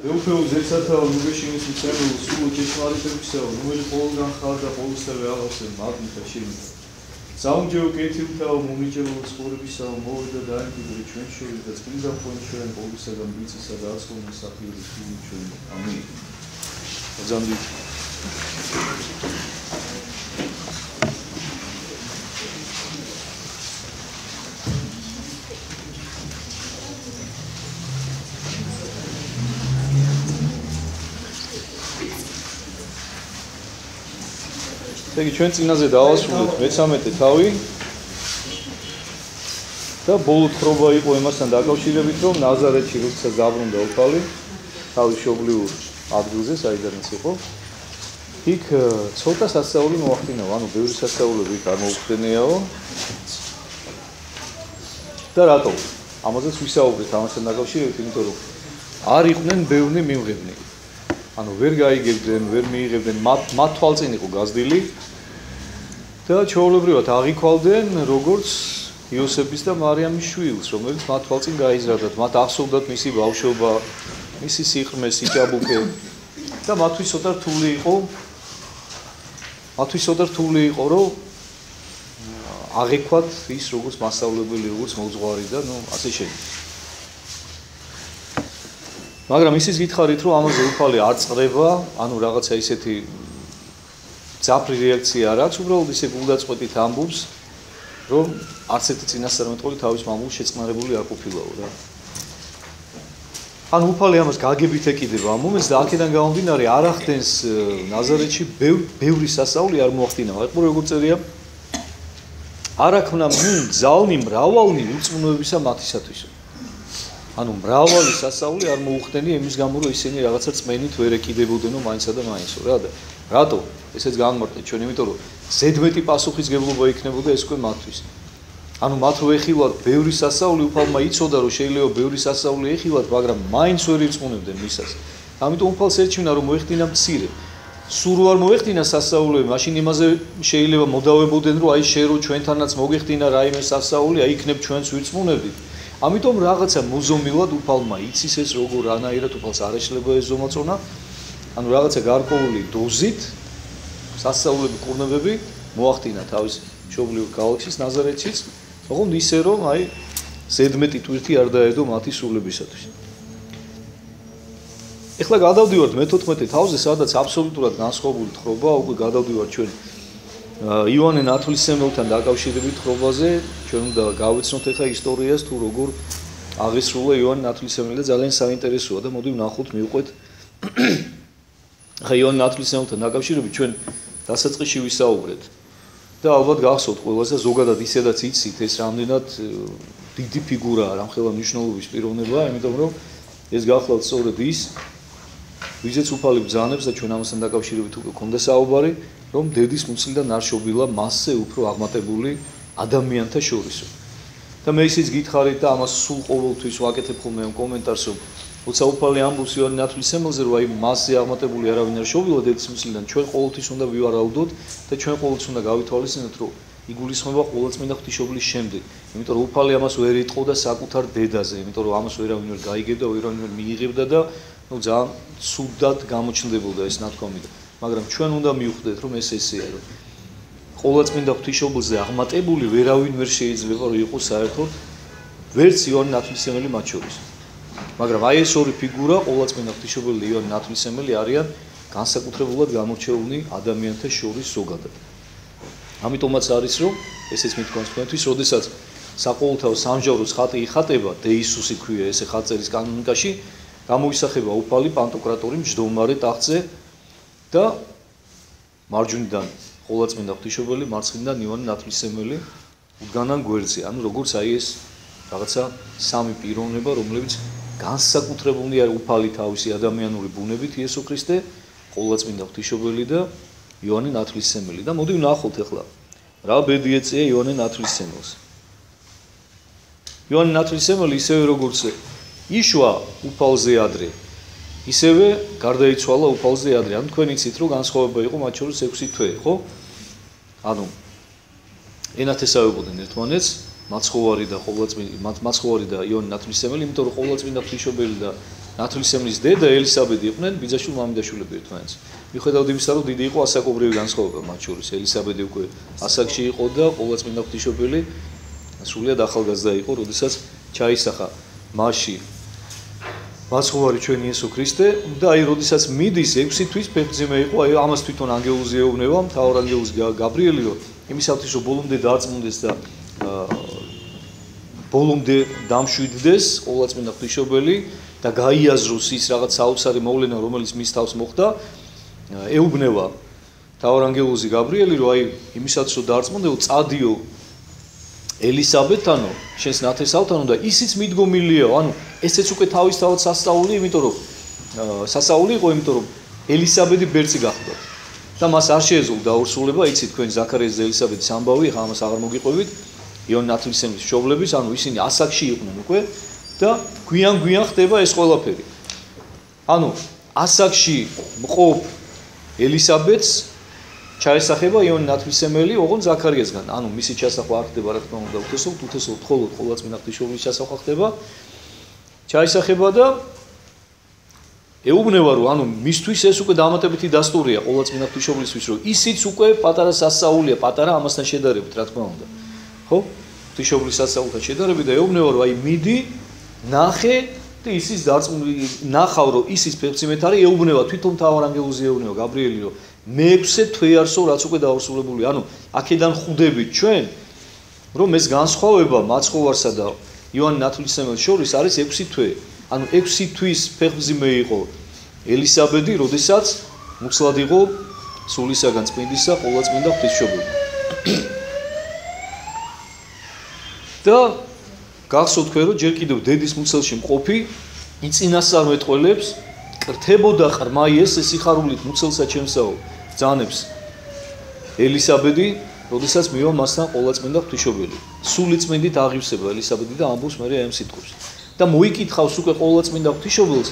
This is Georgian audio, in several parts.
ეუფეო ზეცათა მუგეშინის მცემულ სულ ჭეშმარიტებისა რომელი ყოველგან ხარ და ყოველსავე აღავსე მაგნიტა შეიძლება საუნჯეო კეთილთაო მომიჯერულ ცხოვრებისა მოვიდა დაიმკვიდრე ჩვენ შორის და წმინდა ფონჩენ ყოველსაგან ვიცისა და ასწავლის საფიურის სულ ჩვენ ამინ ზამდი იგი ჩვენ წინაზე დავასრულეთ მე-13 თავი და ბოლო თხრობა იყო იმასთან დაკავშირებით, რომ ნაზარეთში როცა დაბრუნდა უფალი თავის მშობლიურ ადგილზე, საიდანაც იყო, იქ ცოტა სასწაული მოახდინა, ანუ ბევრი სასწაულები იქ არ მოუხდენიაო. და რატო? ამაზეც ვისაუბრეთ ამასთან დაკავშირებით, იმიტომ რომ არ იყვნენ ბევრი მიმღებნი. ანუ ვერ გაიგებდნენ, ვერ მიიღებდნენ, მათ თვალწინ იყო გაზრდილი და ჩვეულებრივად აღიქვალდნენ როგორც იოსების და მარიამის შვილს, რომელიც მათ თვალწინ გაიზარდათ, მათ ახსოვდათ მისი ბავშვობა, მისი სიყრმე, სიჭაბუკე და მათთვის ცოტა რთული იყო, რომ აღექვათ ის როგორც მასწავლებელი, როგორც მოძღვარი და ასე შემდეგ. მაგრამ ისიც გითხარით, რომ ამაზე უფალი არ წრება, ანუ რაღაცა ისეთი ძაფრი რეაქცია არ აქვს, უბრალოდ ისე გულდაწყვეტით ამბობს, რომ არც ერთი წინასწარმეტყველი თავის მამულს შეწყნარებული არ ყოფილაო რა. ანუ უფალი ამას გაგებით ეკიდება ამ მომენტს და აქედან გამომდინარე არ ახდენს ნაზარეთში ბევრი სასწაული არ მოახდინა. აყურე როგორ წერია? არ აქვნა ძალნი მრავალნი უწმუნოებისა მათისათვის. ანუ მრავალი სასწაული არ მოუხდენია იმის გამო რომ ისინი რაღაცა წმენით ვერ ეკიდებოდნენ მაინცსა და მაინცო რა და რატო ესეც განმარტეთ ჩვენ იმიტომ რომ ზედმეტი პასუხისგებლობა იქნებოდა ეს უკვე მათთვის ანუ მათ რო ეხილათ ბევრი სასწაული უფალმა იცოდა რომ შეიძლება ბევრი სასწაული ეხილათ მაგრამ მაინც ვერ ირწმუნებდნენ მისას ამიტომ უფალს ერჩივნა რომ მოეხდინა მცირე სულ არ მოეხდინა სასწაულები მაშინ იმაზე შეიძლება მოდავებოდნენ რომ აი შე რო ჩვენთანაც მოგეხდინა რაიმე სასწაული აი იქნებ ჩვენც ვირწმუნებდით ამიტომ რაღაცა მოზომილად უფალმა იცის ეს როგორ რანაირად უფალს არ ეშლება ეს ზომაწონა ანუ რაღაცა გარკვეული დოზით სასწაულები კურნებები მოახდინა თავის მშობლიურ ქალაქშიც ნაზარეთშიც ოღონდ ისე რომ აი ზედმეტი ტვირთი არ დაედო მათი სულებისათვის ეხლა გადავდივართ მე-14 თავზე სადაც აბსოლუტურად განსხვავებული თხრობა უკვე გადავდივართ ჩვენ იოანე ნათლისმცემელთან დაკავშირებით თხრობაზე ჩვენ უნდა გავეცნოთ ახლა ისტორიას თუ როგორ აღესრულა იოანე ნათლისმცემელი და ძალიან საინტერესოა და მოდი ვნახოთ მივყვეთ ახლა იოანე ნათლისმცემელთან დაკავშირებით ჩვენ დასაწყისში ვისაუბრეთ და ალბათ გახსოვთ ყველას და ზოგადად ისედაც იცით ეს რამდენად დიდი ფიგურაა რამხელა მნიშვნელობის პიროვნებაა იმიტომ რომ ეს გახლავთ სწორედ ის ვიზეც უფალი ბრძანებს და ჩვენ ამასთან დაკავშირებით უკვე გქონდა საუბარი რომ დედის მუცლიდან არ შობილა მასზე უფრო აღმატებული ადამიანთა შორისო. და მე ისიც გითხარით და ამას სულ ყოველთვის ვაკეთებ ხოლმე ამ კომენტარს რომ როცა უფალი ამბობს იოანე ნათლისმცემელზე რომ აი მასზე აღმატებული არავინ არ შობილა დედის მუცლიდან ჩვენ ყოველთვის უნდა ვივარაუდოთ და ჩვენ ყოველთვის უნდა გავითვალისწინოთ რომ იგულისხმება ყოველწმინდა ღვთისმშობლის შემდეგ. იმიტომ რომ უფალი ამას ვერ იტყოდა საკუთარ დედაზე, იმიტომ რომ ამას ვერავინ ვერ გაიგებდა, ვერავინ ვერ მიიღებდა და ძალიან ცუდად გამოჩნდებოდა ეს ნათქვამი. მაგრამ ჩვენ უნდა მივხვდეთ რომ ეს ესეა რომ ყოველწმინდა ღვთისმშობელზე აღმატებული ვერავინ ვერ შეიძლება რომ იყოს საერთოდ ვერც იოანე ნათლისმცემელი მათ შორის. მაგრამ აი ეს ორი ფიგურა ყოველწმინდა ღვთისმშობელი და იოანე ნათლისმცემელი არიან განსაკუთრებულად გამორჩეული ადამიანთა შორის ზოგადად. ამიტომაც არის რომ ესეც მithქვამს თქვენთვის, როდესაც საყოველთაო სამჟავრო ხატი იხატება, დეისუსი ქვია ესე ხატწერის კანონიკაში, გამოისახება უფალი პანტოკრატორი მჯდომარე ტახტზე და მარჯვნიდან ყოველწმინდა ღვთისმშობელი, მარცხნიდან იოანე ნათლისმცემელი უდგანან გვერდზე, ანუ როგორც აი ეს რაღაცა სამი პიროვნება, რომლებიც განსაკუთრებული არის უფალი თავისი ადამიანური ბუნებით იესო ქრისტე, ყოველწმინდა ღვთისმშობელი და იოანე ნათლისმცემელი და მოდი ვნახოთ ახლა რა ბედი ეწია იოანე ნათლისმცემელს. იოანე ნათლისმცემელი ისევე როგორც იშვა უფალზე ადრე, ისევე გარდაიცვალა უფალზე ადრე. ანუ თქვენ იცით რომ განსხვავება იყო მათ შორის 6 თვე, ხო? ანუ ენათესავებოდნენ ერთმანეთს მაცხოვარი და იონი ნათლისმცემელი, იმიტომ რომ ყოვლადწმინდა ღვთისმშობელი და ნათლისმცემლის დედა ელისაბედი იყვნენ ბიძაშვილ მამიდაშვილები ერთმანეთს. მიუხედავად იმისა, რომ დიდი იყო ასაკობრივი განსხვავება მათ შორის, ელისაბედი უკვე ასაკში იყო და ყოვლადწმინდა ღვთისმშობელი სრულიად ახალგაზრდა იყო, როდესაც ჩაისახა მასში მაცხოვარი ჩვენი იესო ქრისტე და აი როდესაც მიდის 6 თვის ფეხმძიმე იყო, აი ამას თვითონ ანგელოზი ეუბნება, მთავარ ანგელოზი გაბრიელი, რომ იმისათვის რომ ბოლომდე დაწმუნდეს და ბოლომდე დამშვიდდეს ყოვლადწმინდა ღვთისმშობელი და გაიაზროს ის რაღაც საოცარი მოვლენა, რომელიც მის თავს მოხდა, ეუბნება მთავარ ანგელოზი გაბრიელი, რომ აი იმისათვის რომ დაწმუნდეო, წადიო ელისაბედთანო, შენს ნათესავთანო და ისიც მიდგომილიაო, ანუ ესეც უკვე თავისთავად სასწაული, იმიტომ რომ სასწაული იყო, იმიტომ რომ ელისაბედი ბერწი გახდა. და მას არ შეეძლო დაურსულება, იცით თქვენ ზაქარიას და ელისაბედის ამბავი, ახლა ამას აღარ მოგიყვებით, იონი ნათლისმცემლის მშობლების, ანუ ისინი ასაკში იყვნენ უკვე და გვიან ხდება ეს ყველაფერი. ანუ ასაკში მყოფ ელისაბედს ჩაესახება იონი ნათლისმცემელი, ოღონდ ზაქარიასგან. ანუ მისი ჩასახვა არ ხდება, რა თქმა უნდა, უთესოთ მხოლოდ ყოვლადწმინდა ღვთისმშობლის ჩასახვა ხდება. ჩაესახება და ეუბნება, რომ ანუ მისთვის ეს უკვე დამატებითი დასტურია ყოვლადწმინდა ღვთისმშობლისთვის, რომ ისიც უკვე პატარა სასწაულია, პატარა ამასთან შედარებით, რა თქმა უნდა. ხო? ღვთისმშობლის სასწაულთან შედარებით და ეუბნება, რომ აი მიდი, ნახე და ისიც ნახავ, რომ ისიც ფეხმძიმეთ არის, ეუბნება თვითონ მთავარ ანგელოზი ეუბნება გაბრიელი, რომ მე-6 თვეარსო, რაც უკვე დაურსულებული. ანუ აქედან ხვდებით ჩვენ, რომ ეს განსხვავება მაცხოვარსა და იონი ნათლისმცემელს შორის არის 6 თვე. ანუ 6 თვის ფეხმძიმე იყო ელისაბედი, როდესაც მუცლად იყო სულისაგან წმინდისა ყოვლადწმინდა ღვთისმშობელი. და გახსოვთ თქვენ, რომ ჯერ კიდევ დედის მუცელში მყოფი იწინასწარმეტყველებს კრთებოდა ყრმა იესე სიხარულით მუცელსა ჩემსაო ძანებს ელისაბედი, როდესაც მივა მასთან ყოვლადწმინდა ღვთისმშობელი. სული წმინდით აღივსება ელისაბედი და ამბობს მე ამ სიტყვებს. და მოიკითხავს უკვე ყოვლადწმინდა ღვთისმშობელს,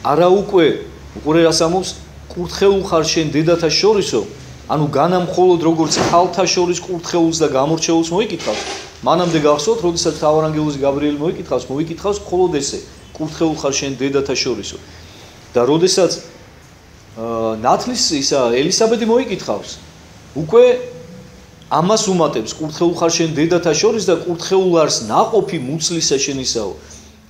არა უკვე რას ამბობს, კურთხეულ ხარ შენ დედათა შორისო, ანუ განამხოლოდ როგორც ხალთა შორის კურთხეულს და გამორჩეულს მოიკითხავს. მანამდე გახსოვთ, როდესაც მთავარ ანგელოზი გაბრიელი მოიკითხავს მხოლოდ ესე, კურთხეულ ხარ შენ დედათა შორისო. და როდესაც ნათლის ისა ელისაბედი მოიკითხავს, უკვე ამას უმატებს, კურთხეულ ხარ შენ დედათა შორის და კურთხეულ არს ნაყოფი მუცლისა შენისაო.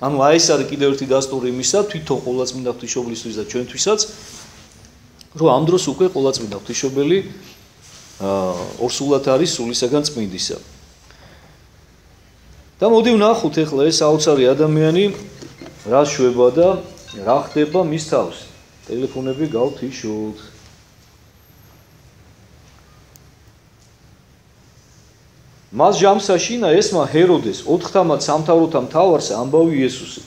ანუ აი ეს არის კიდევ ერთი დასტური იმისა, თვითონ ყოვლადწმინდა ღვთისმშობლისთვის და ჩვენთვისაც, რომ ამ დროს უკვე ყოვლადწმინდა ღვთისმშობელი ორსულად არის სულისაგან წმინდისა. და მოდი ვნახოთ ახლა ეს საოცარი ადამიანი რა შვება და რა ხდება მის თავს. ტელეფონები გავთიშოთ. მას ჟამსაშინა ესმა ჰეროდეს 4 სამთავროთა მთავარს ამბავი იესუსი.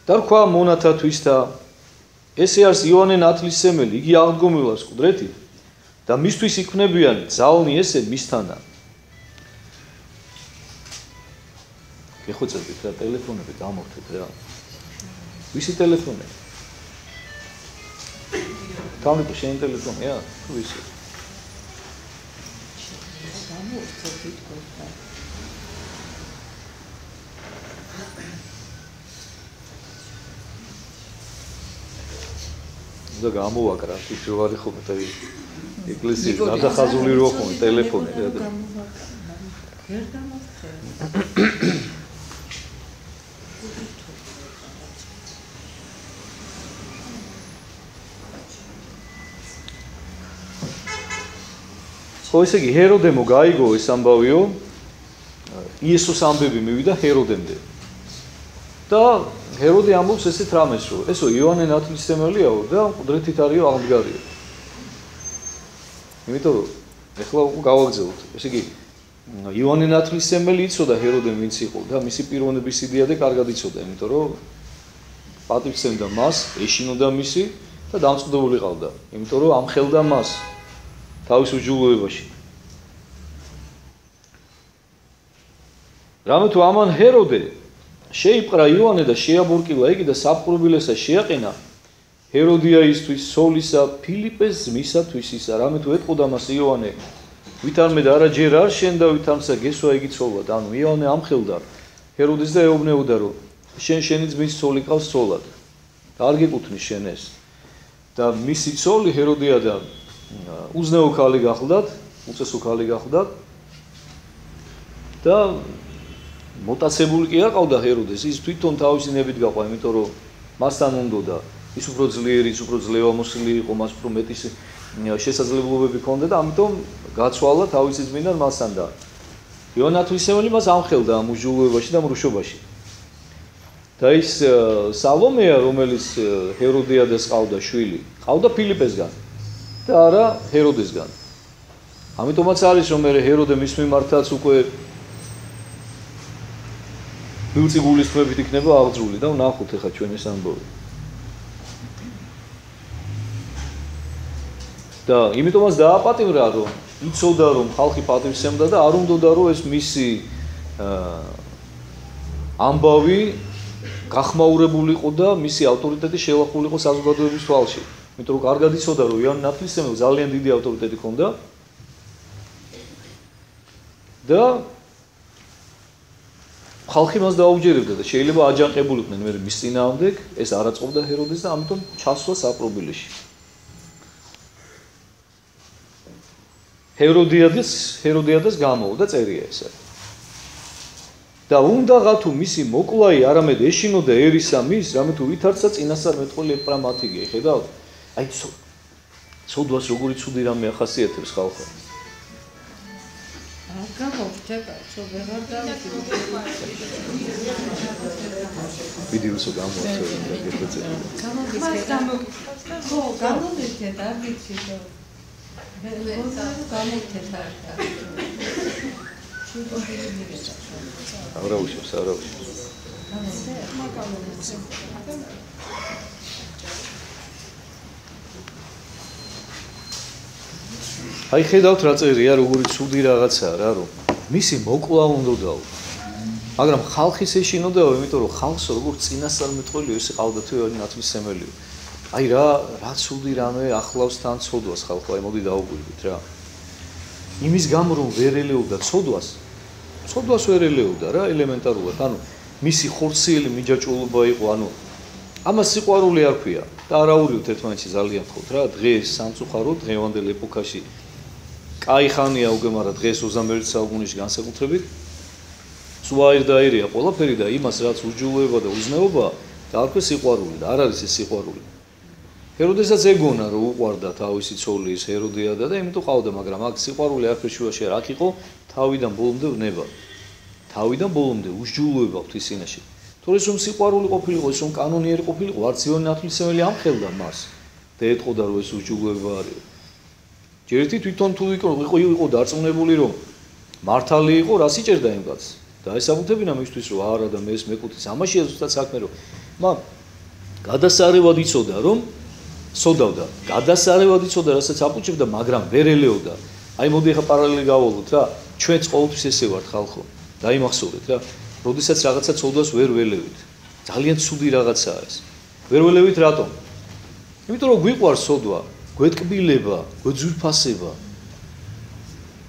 და რქვა მონათათვისთა, ესე არის იონე ნათლისმცემელი, იგი აღდგომილავს ყდრეთით და მისთვის იქნებიან ძალნი ესე მისთანა. გეხოცებით რა ტელეფონები დამორთეთ რა. ვისი ტელეფონი? თამრიკო შენი ტელეფონია? თუ ვისი? და გამოვაკრა თვითონ რო არის ხოლმე და ეკლესიის გადახაზული რო ხოლმე ტელეფონი რა და ხო ესე იგი ჰეროდემო გაიგო ეს ამბავიო იესოს ამბები მივიდა ჰეროდემდე და ჰეროდე ამბობს ესეთ რამეს რომ ესო იონე ნათლისმცემელიაო და ყდრეთით არისო აღმდგარიო. იმიტომ რომ ეხლა გავაგზავნოთ. ესე იგი იონე ნათლისმცემელი იცოდა ჰეროდემ ვინც იყო და მისი პიროვნების იდეა კარგად იცოდა, იმიტომ რომ პატივცემდა მას, ეშინოდა მისი და დამწყდებული ყავდა. იმიტომ რომ ამხელდა მას თავის უჯულოებაში. რამე თუ ამან ჰეროდე შეიპყრა იონე და შეაბორკილა იგი და საფყრობილესა შეაყენა ჰეროდიაისთვის სოლისა ფილიპეს ძმისათვისისა. რამე თუ ეტყოდა მას იონე ვითარმე და არა ჯერ არ შენ და ვითარმსა გესვა იგი ცოლად. ანუ იოანე ამხელდა ჰეროდეს და ეუბნეოდა რომ შენი ძმის ცოლი ყავს ცოლად. და არ გეკუთვნის შენ ეს. და მისი ცოლი ჰეროდია და უზნეო ქალი გახლდათ, უწესო ქალი გახლდათ. და მოტაცებული კი არ ყავდა ჰეროდეს, ის თვითონ თავისი ნებით გაყვა, იმიტომ რომ მასთან უნდოდა ის უფრო ძლიერი, ის უფრო ძლევამოსილი იყო, მას უფრო მეტი შესაძლებლობები ჰქონდა და ამიტომ გაცვალა თავისი ძმიდან მასთან და იოანე ნათლისმცემელი მას ამხელდა ამ უჟულოებაში და მრუშობაში. და ის სალომეა, რომელიც ჰეროდიადას ყავდა შვილი, ყავდა ფილიპესგან და არა ჰეროდესგან. ამიტომაც არის რომ ჰეროდე მის მიმართაც უკვე მილწი გულისხმებით იქნება აღძრული და ვნახოთ ახლა ჩვენ ეს ამბავი. და იმიტომაც დააპატიმრა რომ იცოდა რომ ხალხი პატივს ემდა და არ უნდოდა რომ ეს მისი ამბავი გახმაურებულიყო და მისი ავტორიტეტი შევახულიყო საზოგადოების თვალში. იმიტომ რომ კარგად იცოდა რომ იოანე ნათლისმცემელს ძალიან დიდი ავტორიტეტი ჰქონდა და ხალხი მას დაუჯერებდა და შეიძლება აჯანყებულიყვნენ მე მის წინააღმდეგ, ეს არ აწყობდა ჰეროდეს და ამიტომ ჩასვლა საპრობილეში. ჰეროდიადას გამოვდა წერია ესე. და უნდაღა თუ მისი მოკლაი არამედ ეშინოდა ერისა მის, რამე თუ ვითარცა წინასწარ მეტყოლი ეპრა მათიგე, ხედავთ? აი ცოდვას როგორი ცუდი რამე ახასიათებს ხალხო. ვიდეოსო გამოაცხადა გეფეცე. არა უშავს. აი ხედავთ რა წერია, როგორი ცუდი რაღაცაა რა, რომ მისი მოკლა უნდოდაო. მაგრამ ხალხის ეშინოდაო, იმიტომ რომ ხალხს როგორც წინასწარმეტყველი ესე ყავდა თუ იოანე ნათლისმცემელი. აი რა ცუდი რამე ახლავს თან ცოდვას ხალხო, აი მოდი დაუგვირდით რა. იმის გამო რომ ვერ ელეოდა ცოდვას ვერ ელეოდა რა ელემენტარულად. ანუ მისი ხორციელი მიჯაჭვულობა იყო, ანუ ამას სიყვარული არ ქვია. და არაურიოთ ერთმანეთში ძალიან ხოთ რა. დღეს სამწუხაროდ დღევანდელ ეპოქაში კაი ხანია უკვე, მაგრამ დღეს 21 საუკუნეში განსაკუთრებით სუაირდაირია ყველაფერი და იმას რაც უჯულოება და უზნეობა დაარქვე სიყვარული და არ არის ეს სიყვარული. ჰეროდესაც ეგონა რომ უყვარდა თავისი ცოლი ის ჰეროდიადა და იმიტომ ყავდა, მაგრამ აქ სიყვარული არაფერ შუაში არ იყო, თავიდან ბოლომდე ვნება. თავიდან ბოლომდე უსჯულოება ღვთისინაში. თორეს რომ სიყვარული ყოფილიყო, ეს რომ კანონიერი ყოფილიყო, არც იოანე ნათლისმცემელი ამხელდა მას და ეტყოდა რომ ეს უსჯულოება არის. ჯერ ერთი თვითონ თუ იყო დარწმუნებული რომ მართალი იყო, რას იჭერდა იმ კაცს და ესაბუთებინა მისთვის რომ არა და მე ეს მეკუთვნის ამაშია ზუსტად საქმე რომ მაგრამ გადასარევად იცოდა რომ სოდავდა, გადასარევად იცოდა რასაც აპუჭებდა, მაგრამ ვერ ელეოდა. აი მოდი ახლა პარალელი გავალოთ რა, ჩვენც ყოველთვის ესე ვართ ხალხო. დაიმახსოვრეთ რა, როდესაც რაღაცა ცოდვას ვერ ველევით. ძალიან ცუდი რაღაცაა ეს. ვერ ველევით რატომ? იმიტომ რომ გვიყვარს ცოდვა, გვეტკბილება, გვეძვირფასება.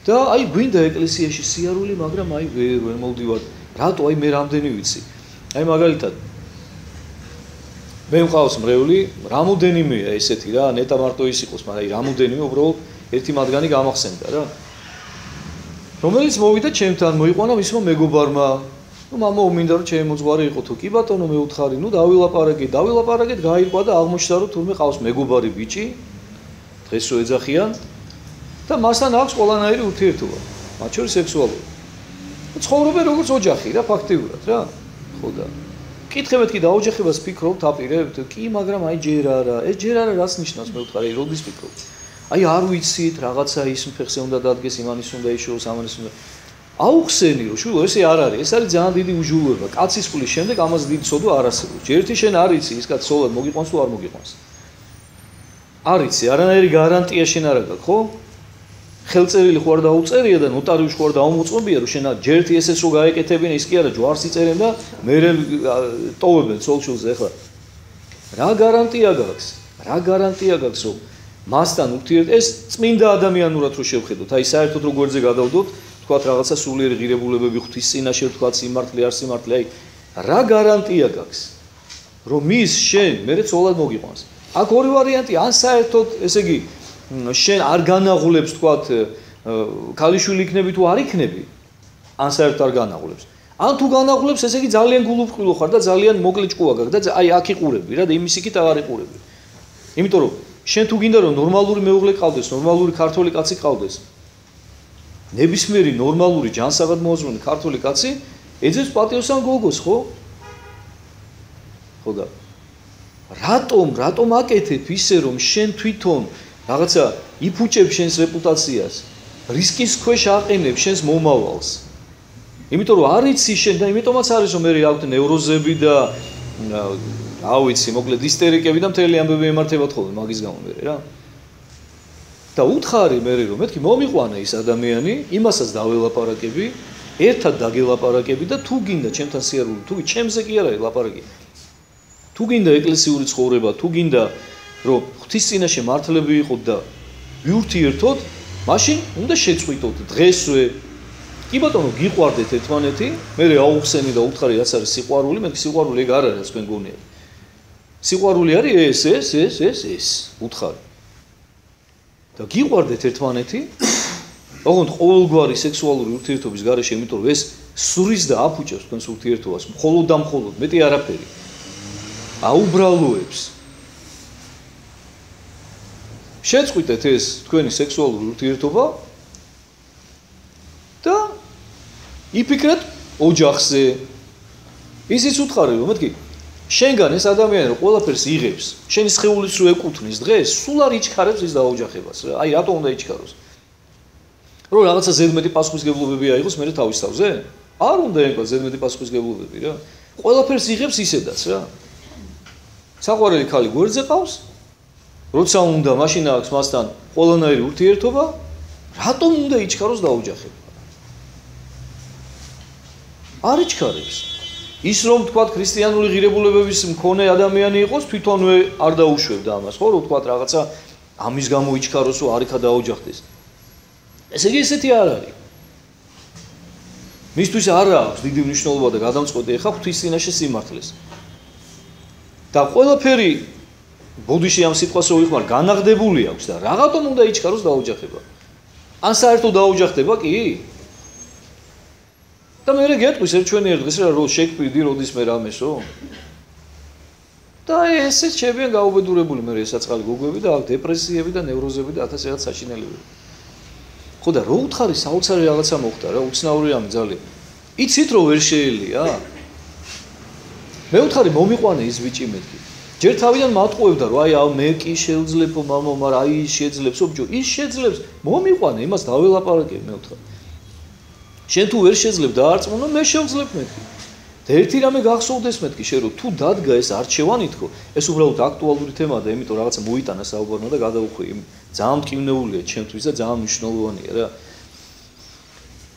და აი გვინდა ეკლესიაში სიარული, მაგრამ აი ვერ მოვდივარ. რატო? აი მე რამდენი ვიცი. აი მაგალითად მე მყავს მრევლი, რამოდენიმეა ესეთი რა, ნეტა მარტო ის იყოს, მაგრამ აი რამოდენიმე უბრალოდ ერთი მათგანი გამახსენდა რა. რომელიც მოვიდა ჩემთან, მოიყვანა მისმა მეგობარმა. ნუ მამა უმინდა რომ ჩემი მოძღვარი იყო თუ კი ბატონო მე უთხარი, ნუ დავილაპარაკეთ, გაირკვა და აღმოჩნდა რომ თურმე ყავს მეგობარი ბიჭი, დღეს რო ეძახიან და მასთან აქვს ყველანაირი ურთიერთობა, მათ შორის სექსუალური. ცხოვრობენ როგორც ოჯახი რა, ფაქტიურად რა. ხო და კითხებთ კი დაოჯახებას ფიქრობთ, აპირებთ? კი, მაგრამ აი ჯერ არა. ეს ჯერ არა რას ნიშნავს მე ვთქარი, როდის ფიქრობთ? აი არ ვიცით, რაღაცა ის ფეხზე უნდა დადგეს, იმანის უნდა იშოვოს, ამანის უნდა. აუხსენი რომ შვილო, ესე არ არის. ეს არის ძალიან დიდი უჟულოება. კაცის ფულის შემდეგ ამას დიდი ცოდვა არ არსებობს. ჯერ ერთი შენ არ იცი, ის კაცი სოლად მოგიყვანს თუ არ მოგიყვანს. არ იცი, არანაირი გარანტია შენ არ აქვს, ხო? ხელწერილი ხო არ დაუწერია და ნოტარიუსი ხო არ დაუმოწმებია რომ შენ ჯერტი ესეც რო გაეკეთებინა, ის კი არა ჯვარს იწერენ და მე ტოვებენ ცოლ-შულზე. ახლა რა გარანტია გაქვს? რომ მასთან ურთიერთობა ეს წმინდა ადამიანურად რო შევხედოთ, აი საერთოდ როგორზე გადავდოთ, თქვათ რაღაცა სულიერი ღირებულებები ღვთის წინაშე, თქვათ სიმართლე არ სიმართლე, აი რა გარანტია გაქვს, რომ მის შენ მერე ცოლად მოგიყვანს. აქ ორი ვარიანტი, ან საერთოდ, ესე იგი, შენ არ განაღულებს, თქვათ, ქალიშვილი იქნები თუ არ იქნები, ან საერთოდ არ განაღულებს. ან თუ განაღულებს, ესე იგი ძალიან გულუბრყვილო ხარ და ძალიან მოკლე ჭკუა გაქვს და აი აქ იყურები რა და იმის იქით აღარ იყურები. იმიტომ რომ შენ თუ გინდა რომ ნორმალური მეუღლე ყავდეს, ნორმალური ქართველი კაცი ყავდეს, ნებისმიერი ნორმალური ჯანსაღად მოაზროვნე ქართველი კაცი ეძებს პატიოსან გოგოს, ხო? ხო და რატომ აკეთებ ისე რომ შენ თვითონ რაღაცა იფუჭებ შენს რეპუტაციას, რისკის ქვეშ აყენებ შენს მომავალს. იმიტომ რომ არ იცი შენ და იმიტომაც არის რომ მე აქვთ ნევროზები და რა ვიცი, მოკლედ ისტერიკები და მთელი ამბები ემართებათ ხოლმე მაგის გამო მე რა. და უთხარი მე რომ მეთქი მომიყვანა ის ადამიანი, იმასაც დაველაპარაკები, ერთად დაგელაპარაკები და თუ გინდა ჩემთან სიარული, თუ ჩემზე კი არა ლაპარაკი. თუ გინდა ეკლესიური ცხოვრება, თუ გინდა რომ ღვთის წინაშე მართლები იყოთ და ვიურთიერთოთ, მაშინ უნდა შეწყვიტოთ დღესვე. კი ბატონო, გიყვარდეთ ერთმანეთი, მე აუხსენი და უთხარი რაც არის სიყვარული, მე სიყვარული ეგ არ არის თქვენ გონიათ. სიყვარული არის ეს, უთხარი. და გიყვარდეთ ერთმანეთი, ოღონდ ყოველგვარი სექსუალური ურთიერთობის გარეშე, იმიტომ რომ ეს სურის და აფუჭებს თქვენს ურთიერთობას, მხოლოდ და მხოლოდ, მეტი არაფერი. აუბრალოებს. შეწყვიტეთ ეს თქვენი სექსუალური ურთიერთობა და იფიქრეთ ოჯახზე. ისიც უთხარი რომ მეთქი შენგან ეს ადამიანი რომ ყველაფერს იღებს, შენი სხეულის რო ეკუთვნის დღეს, სულ არ იჩქარებს ის დაოჯახებას. აი რატო უნდა იჩქაროს? რომ რაღაცა ზედმეტი პასუხისგებლობები აიღოს მე თავის თავზე? არ უნდა ეკვა ზედმეტი პასუხისგებლობები რა. ყველაფერს იღებს ისედაც რა. საყვარელი ქალი გვერდზე ყავს, როცა უნდა მაშინ აქვს მასთან ყველანაირი ურთიერთობა, რატომ უნდა იჩქაროს დაოჯახება? არ იჩქარებს. ის რომ თქვათ ქრისტიანული ღირებულებების მქონე ადამიანი იყოს, თვითონვე არ დაუშვებდა ამას, ხო, რომ თქვათ რაღაცა ამის გამო იჩქაროს, რომ არიქა დაოჯახდეს. ესე იგი ესეთი არ არის. მისთვის არ აქვს დიდი მნიშვნელობა და გადამწყვეტი ეხა ღვთის წინაშე სიმართლეს. და ყველაფერი ბოდიში ამ სიტყვას რო ვიხმარ, განაღდებული აქვს და რაღაცომ უნდა იჩქაროს დაოჯახება. ან საერთოდ დაოჯახდება კი? და მე გეტყვის ერთჩვენიერ დღეს რა რო შექპირდი როდის მე რამესო? და ესე ჩემიან გაუბედურებული მე ესაწყალი გოგოები და დეპრესიები და ნევროზები და 1000 რაღაც საშინელებები. ხო და რო უთხარი საოცარი რაღაცა მოხდა რა, უცნაური ამ ძალიან. იცით რომ ვერ შეელია? მე უთხარი მომიყვანე ის ბიჭი მეთქი. ჯერ თავიდან მატყუებდა რომ აი მე კი შეძლებ მამა, მაგრამ აი ის შეძლებს ობჯო, ის შეძლებს, მომიყვანე, იმას დაველაპარაკე მე უთხარი. შენ თუ ვერ შეძლებ დაარწმუნო, მე შევძლებ მეთქი. და ერთი რამე გახსოვდეს მეთქი შენ რომ თუ დადგა ეს არჩევანი თქო, ეს უბრალოდ აქტუალური თემაა და იმიტომ რაღაცა მოიტანა საუბარმა და გადავუხვი. ძალიან მტკივნეულია ჩემთვის და ძალიან მნიშვნელოვანია რა.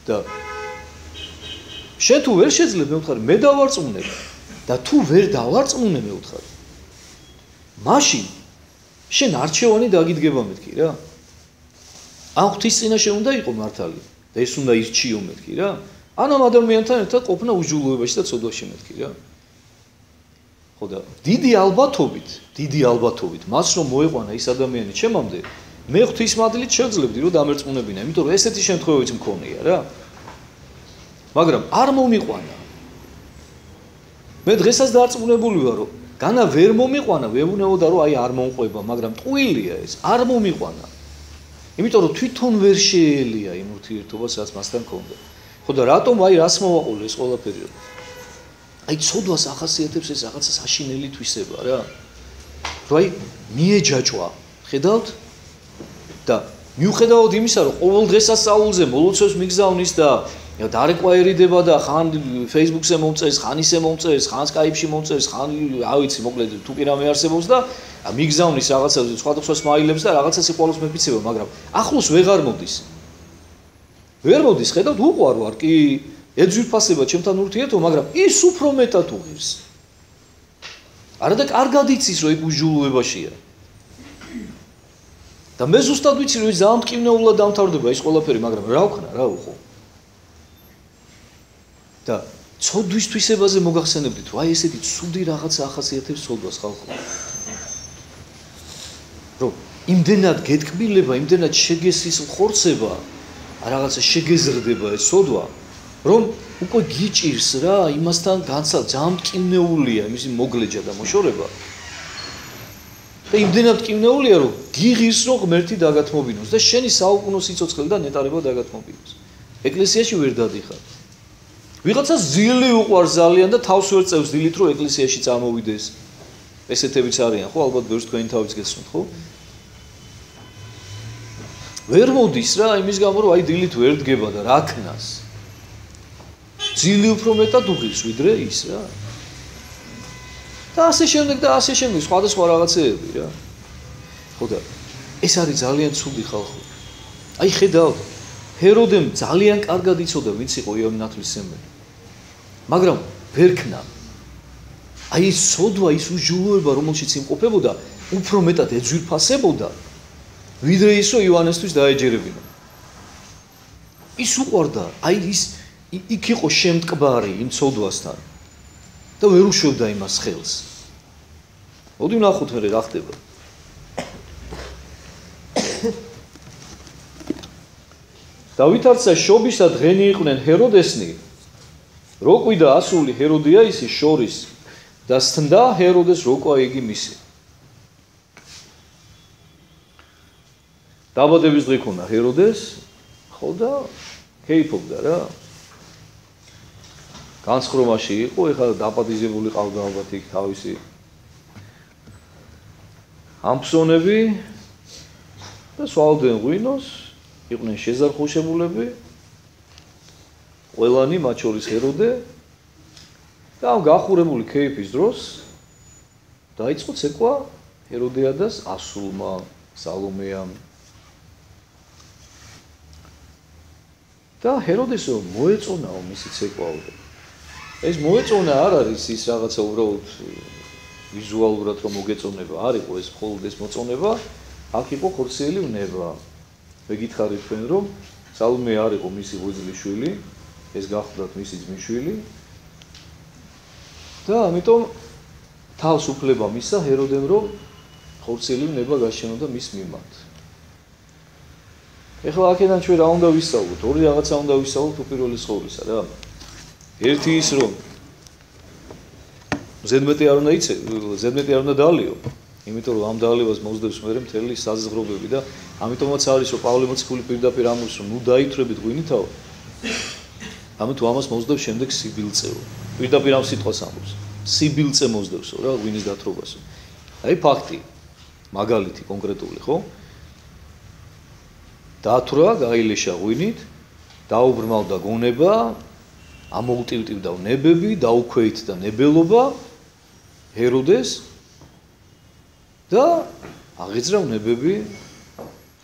და შენ თუ ვერ შეძლებ მე ვთქვი, მე დავარწმუნებ და თუ ვერ დავარწმუნე მე ვთქვი. მაშინ შენ არჩევანი დაგიდგება მეთქი რა. ან ღვთის წინაშე უნდა იყო მართალი და ეს უნდა ირჩიო მეთქი რა. ან ამ ადამიანთან ერთად ყოფნა უჯულოებაში და ცოდვაში მეთქი რა. ხო და დიდი ალბათობით მას რომ მოეყვანა ის ადამიანი ჩემამდე, მე ღვთის მადლით შევძლებდი რომ დამერწმუნებინა, იმიტომ რომ ესეთი შემთხვევებიც მქონია რა. მაგრამ არ მომიყვანა. მე დღესაც დარწმუნებული ვარ რომ განა ვერ მომიყვანა, ვეუბნებოდა რომ აი არ მომყვება, მაგრამ ტყუილია ეს, არ მომიყვანა. იმიტომ რომ თვითონ ვერ შეელია იმ ურთიერთობას, რაც მასთან ჰქონდა. ხო და რატომ აი რას მოვაყოლე ეს ყველაფერი? აი ცოდვას ახასიათებს ეს რაღაცა საშინელი თვისება რა. რომ აი მიეჯაჭვა, ხედავთ? და მიუხედავად იმისა, რომ ყოველ დღესასწაულზე მოლოცვებს მიგზავნის და დარეკვა ერიდება და ხან Facebook-ზე მომწერს, ხან ისე მომწერს, ხან Skype-ში მომწერს, ხან რა ვიცი, მოკლედ თუ კი რამე არსებობს და მიგზავნის რაღაცა სხვადასხვა სმაილებს და რაღაცა სიყვარულს მეფიცება, მაგრამ ახლოს ვეღარ მოდის. ვერ მოდის, ხედავთ, უყვარ ვარ, კი, ეძვირფასება ჩემთან ურთიერთობა, მაგრამ ის უფრო მეტად უღირს. არა და კარგად იცის, რომ იქ უჯულოებაშია. და მე ზუსტად ვიცი რომ ძალიან მტკივნეულად დამთავრდება ის ყველაფერი, მაგრამ რა ვქნა, რა უხო. და ცოდვის თვისებაზე მოგახსენებდით, რომ აი ესეთი ცუდი რაღაცა ახასიათებს ცოდვას ხალხო. რომ იმდენად გეთკბილება, იმდენად შეგესის ხორცება, რაღაცა შეგეზრდება ეს ცოდვა, რომ უკვე გიჭირს რა იმასთან ძალიან მტკივნეულია იმისი მოგლეჯა და მოშორება. და იმდენად მტკივნეულია, რომ გიღირს რომ ღმერთი დაგათმობინოს და შენი საუკუნო სიცოცხლე და ნეტარება დაგათმობინოს. ეკლესიაში ვერ დადიხარ. ვიღაცა ზილი უყვარს ძალიან და თავს ვერ წევს დილით რომ ეკლესიაში წამოვიდეს. ესეთებიც არიან, ხო, ალბათ ბევრს თქვენი თავიც გესმით, ხო? ვერ მოდის რა, იმის გამო რომ აი დილით ვერ დგება და რა ქნას. ძილი უფრო მეტად უღირს ვიდრე ის რა. და ასე შემდეგ სხვადასხვა რაღაცეები რა. ხო და ეს არის ძალიან ცუდი ხალხი. აი ხედავ, ჰეროდემ ძალიან კარგად იცოდა ვინც იყო იოანე ნათლისმცემელი. მაგრამ ვერ ქნა. აი ის სოდვა, ის უჯულოება, რომელშიც იმყოფებოდა, უფრო მეტად ეძვირფასებოდა, ვიდრე ის რომ იოანესთვის დაეჯერებინა. ის უყვარდა, აი ის იქ იყო შემტკბარი იმ სოდვასთან და ვერ უშვებდა იმას ხელს. მოდი ვნახოთ მე რა ხდება. დავითარცა შობისა დღენი იყვნენ ჰეროდესნი, როკვიდა ასული ჰეროდიაისის შორის და სტნდა ჰეროდეს როკვა იგი მისი. დაბადების დღე ქონა ჰეროდეს, ხო და ქეიფობდა რა. განსხრომაში იყო, ეხლა დაპატიზებული ყავდა ალბათ იქ თავისი ამფსონები და სვავდნენ ღვინოს, იყვნენ შეზარხუშებულები, ყველანი მათ შორის ჰეროდე და ამ გახურებული ქეიფის დროს დაიწყო ცეკვა ჰეროდიადას ასულმა, სალომეამ. და ჰეროდესო მოეწონაო მისი ცეკვაო. ეს მოეწონა არ არის ის რაღაცა უბრალოდ ვიზუალურად რომ მოგეწონება, არ იყო ეს მხოლოდ ეს მოწონება, აქ იყო ხორციელი ვნება. მეგითხარით თქვენ რომ სალომე არ იყო მისი ღვიძლის შვილი, ეს გახლდათ მისი ძმის შვილი. და ამიტომ თავს უფლება მისცა ჰეროდემ რომ ხორციელი ვნება გაშენოდა მის მიმართ. ეხლა აქედან ჩვენ რა უნდა ვისწავლოთ? ორი რაღაცა უნდა ვისწავლოთ უპირველეს ყოვლისა რა. ერთი ის რომ ზედმეტი არ უნდა დაალიო, იმიტომ რომ ამ დაალევას მოსდევს მე მთელი საზღვრობები და ამიტომაც არის რომ პავლე მოციქული პირდაპირ ამბობს რომ ნუ დაითვრებით ღვინითაო. ამიტომ ამას მოსდევს შემდეგ სიბილწეო. პირდაპირ ამ სიტყვას ამბობს. სიბილწე მოსდევსო რა ღვინის დათრობასო. აი ფაქტი, მაგალითი კონკრეტული, ხო? დათვრა, გაილეშა ღვინით, დაუბრმავდა გონება, ამოუტივტივდა ნებები, დაუქვეითდა ნებელობა ჰეროდეს და აღიძრა ნებები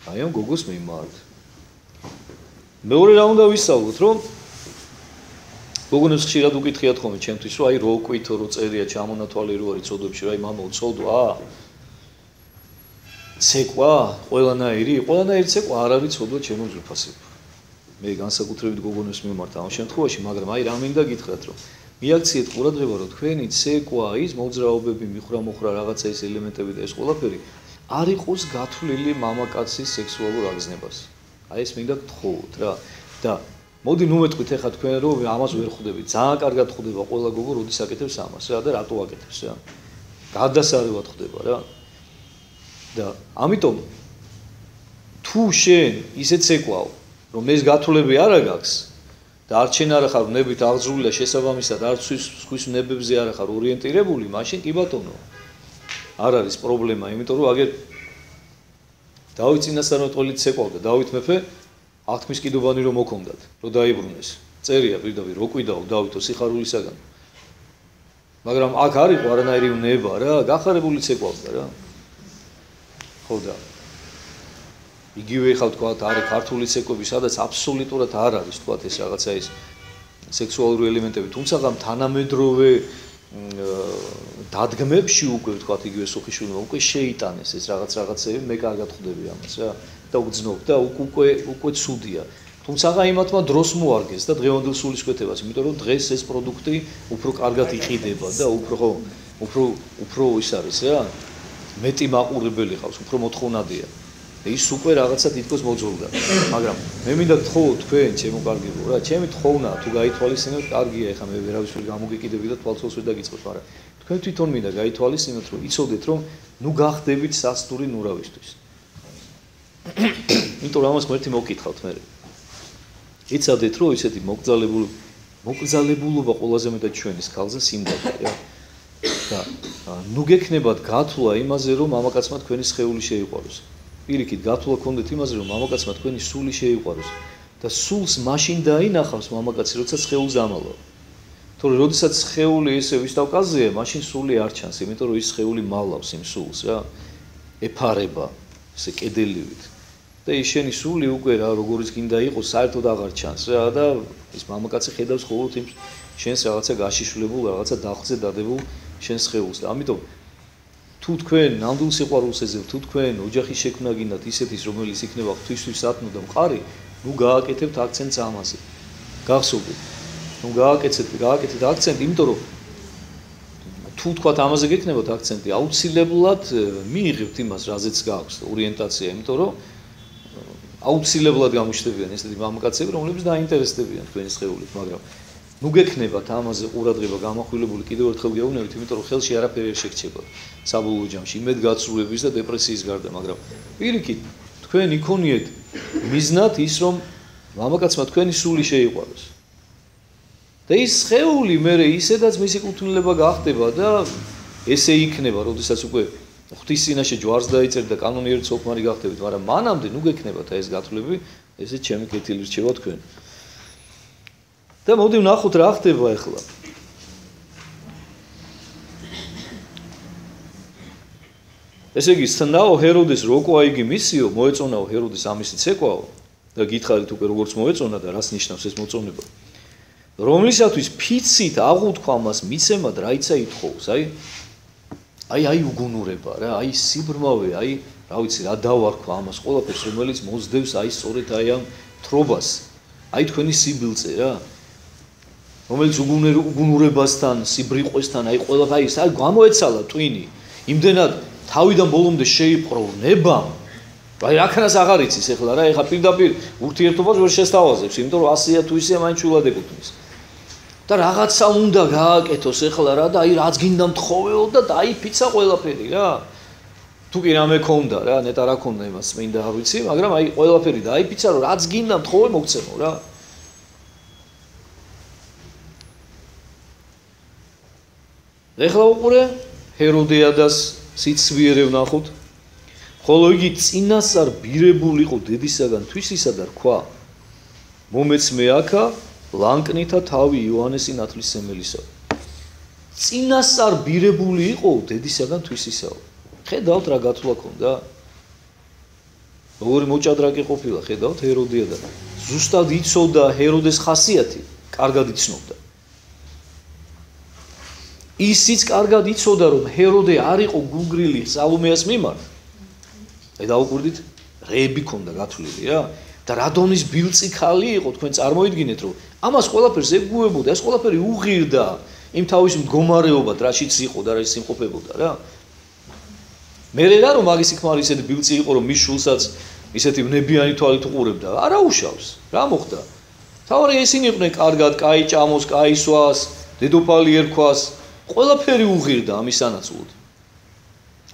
აი ამ გოგოს მიმართ. მეორე რა უნდა ვისწავლოთ, რომ გოგონებს ხშირად უკითხიათ ხოლმე ჩემთვის, რომ აი რო ყვითო, რო წერია ჩამონათვალი რო არის ცოდვებში, რა აი მამა უცოდვა? ცეკვა, ყველანაირი ცეკვა არ არის ცოდვა ჩემო ძვირფასებო. მე განსაკუთრებით გოგონებს მიმართ ამ შემთხვევაში, მაგრამ აი რა მინდა გითხრათ, რომ მიაქციეთ ყურადღება, რომ თქვენი ცეკვა, ის მოძრაობები, მიხრა-მოხრა რაღაცა ის ელემენტები და ეს ყველაფერი არ იყოს გათვლილი მამაკაცის სექსუალურ აგზნებას. აი ეს მინდა გთხოვოთ რა. და მოდი ნუ მეტყვით ახლა თქვენ რომ ამას ვერ ხვდებით. ძალიან კარგად ხვდება ყველა გოგო, როდის აკეთებს ამას რა და რატო აკეთებს რა. გადასარევად ხვდება რა. და ამიტომ თუ შენ ისე ცეკვაო, რომ ეს გათვლები არა გაქვს და არც შენ არ ხარ ნებით აღძრული და შესაბამისად არც სხვის ნებებზე არ ხარ ორიენტირებული, მაშინ კი ბატონო არ არის პრობლემა, იმიტომ რომ აგერ დავით წინასწარმეტყველით ცეკვავდა, დავით მეფე აღთქმის კიდობანი რომ მოქონდათ, რომ დაიბრუნეს. წერია პირდაპირ რო ყვიდაო დავითო სიხარულისაგან. მაგრამ აქ არ იყო არანაირი ნება რა, გახარებული ცეკვავდა რა. ხო და იგივე ხალ თქვა არის ქართული ცეკვები, სადაც აბსოლუტურად არ არის თქვა ეს რაღაცა ის სექსუალური ელემენტები, თუმცა თანამედროვე დადგმებში უკვე ვთქვათ იგივე სუხიშვილმა უკვე შეიტანეს ეს რაღაცები მე კარგად ხვდები ამას რა და უგზნობ და უკვე ცუდია თუმცა იმათმა დროს მოარგეს და დღევანდელ სულისკვეთებას იმიტომ რომ დღეს ეს პროდუქტი უფრო კარგად იყიდება და უფრო ის არის რა მეტი მაყურებელი ყავს უფრო მოთხოვნადია ის უკვე რაღაცა თითქოს მოძულდა მაგრამ მე მინდა გთხოვო თქვენ ჩემო კარგებო რა ჩემი თხოვნა თუ გაითვალისწინოთ კარგია ეხლა მე ვერავის ვერ გამოგეკიდები და თვალსაჩინოს ვერ დაგიწყოთ მაგრამ თქვენ თვითონ მინდა გაითვალისწინოთ რომ იცოდეთ რომ ნუ გახდებით სასტური ნურავისთვის იმიტომ რომ ამას ღმერთი მოგკითხავთ მე იცოდეთ რომ ისეთი მოკრძალებულობა ყველაზე მეტად ჩვენის ქალზე სიმდაბლე რა და ნუ გექნებათ გათვლა იმაზე რომ მამაკაცმა თქვენი სხეული შეიყვაროს პირიქით გათვლა გქონდეთ იმაზე რომ მამაკაცმა თქვენი სული შეიყვაროს და სულს მაშინ დაინახავს მამაკაცი როცა სხეულს ამალავ თორე როდესაც სხეული ესე ვისტავკაზეა მაშინ სული არ ჩანს იმიტომ რომ ის სხეული მალავს იმ სულს რა ეფარება ესე კედელივით და ის შენი სული უკვე რა როგორიც გინდა იყოს საერთოდ აღარ ჩანს რა და ის მამაკაცი ხედავს ხოლმე იმ შენს რაღაცა გაშიშვლებულ რაღაცა დახზე დადებულ შენ სხეულს და ამიტომ თუ თქვენ ნამდვილ სიყვარულს ეძებთ თუ თქვენ ოჯახის შექმნა გინდათ ისეთის რომელიც იქნება ღვთისთვის სათნო და მყარი ნუ გააკეთებთ აქცენტს ამაზე გახსოვდეთ ნუ გააკეთეთ აქცენტი იმიტომ რომ თუ თქვათ ამაზე გექნებათ აქცენტი აუცილებლად მიიღებთ იმას რაზეც გააქვს ორიენტაცია იმიტომ რომ აუცილებლად გამოჩნდებიან ესეთი მამაკაცები რომლებიც დაინტერესდებიან თქვენი სხეულით მაგრამ ნუ გექნებათ ამაზე ყურადღება გამახვილებული კიდევ ერთხელ გეუბნებით იმიტომ რომ ხელში არაფერი არ შეგჩებათ საბოლოო ჯამში იმედგაცრუების და დეპრესიის გარდა მაგრამ პირიქით თქვენ იქონიეთ მიზნად ის რომ მამაკაცმა თქვენი სული შეიყვაროს და ის სხეული მე ისედაც მისი კუთვნილება გახდება და ესე იქნება როდესაც უკვე ღვთის წინაშე ჯვარს დაიწერთ და კანონიერი ცოლ-ქმარი გახდებით მაგრამ მანამდე ნუ გექნებათ ეს გათვლები ესე ჩემი კეთილი რჩევა თქვენ და მოდი ვნახოთ რა ხდება ახლა ესე იგი სნაო ჰეროდეს როკვა იგი მისიო მოეწონაო ჰეროდეს ამისი ცეკვაო და გითხარით უკვე როგორც მოეწონა და რას ნიშნავს ეს მოწონება რომლისათვის ფიცით აღუთქვა მას მიცემად რაიცა ითხოვს აი უგუნურება რა აი სიბრმავე აი რა ვიცი რა დავარქვა ამას ყველაფერს რომელიც მოსდევს აი სწორედ აი ამ თრობას აი თქვენი სიბილწე რა რომელიც უგუნურებასთან სიბრიყვესთან აი ყველაფერი აი გამოეცალა ტვინი იმდენად თავიდან ბოლომდე შეიპყრო ნებამ აი აქნას აღარ იცის ეხლა რა ეხლა პირდაპირ ურთიერთობას ვერ შესთავაზებს იმიტომ რომ 100-ია თუ ისეა მაინც შულად ეკუთვნის და რაღაცა უნდა გააკეთოს ეხლა რა და აი რაც გინდა მთხოვეო და დაიფიცა ყველაფერი რა თუ კი რამე ქონდა რა ნეტა რა ქონდა იმას მინდა არ ვიცი მაგრამ აი ყველაფერი დაიფიცა რომ რაც გინდა მთხოვე მოგცემო რა ეხლა უყურე ჰეროდიადას სიცვიერე ვნახოთ ხოლო იგი წინასწარ ბირებულიყო დედისაგან თვისისა და რქვა მომეც მე აქა ლანკნითა თავი იოანესი ნათლისმელისა წინასწარ ბირებული იყო დედისაგან თვისისაო ხედავთ რა გათვლა ქონდა როგორი მოჭადრაკე ყოფილა ხედავთ ჰეროდიადა ზუსტად იცოდა ჰეროდეს ხასიათი კარგად იცნობდა ისიც კარგად იცოდა რომ ჰეროდე არ იყო გუგრილი სალომეას მიმართ აი დაუკვირდით რეები ქონდა გათვლილი რა და რადონის ბილწი ხალი იყო თქვენ წარმოიდგინეთ რომ ამას ყველაფერს ეგუებოდა ეს ყველაფერი უღირდა იმ თავის მდგომარეობად რაშიც იყო და რაშიც იმყოფებოდა რა მე რა რომ მაგის იქმარი ისეთი ბილწი იყო რომ მის შულსაც ისეთი ვნებიანი თვალით უყურებდა არა უშავს რა მოხდა თავარი ისინი იყვნენ კარგად კაი ჭამოს კაი სვას დედოფალი ერქვას ყველაფერი უღირდა ამის სანაცვლოდ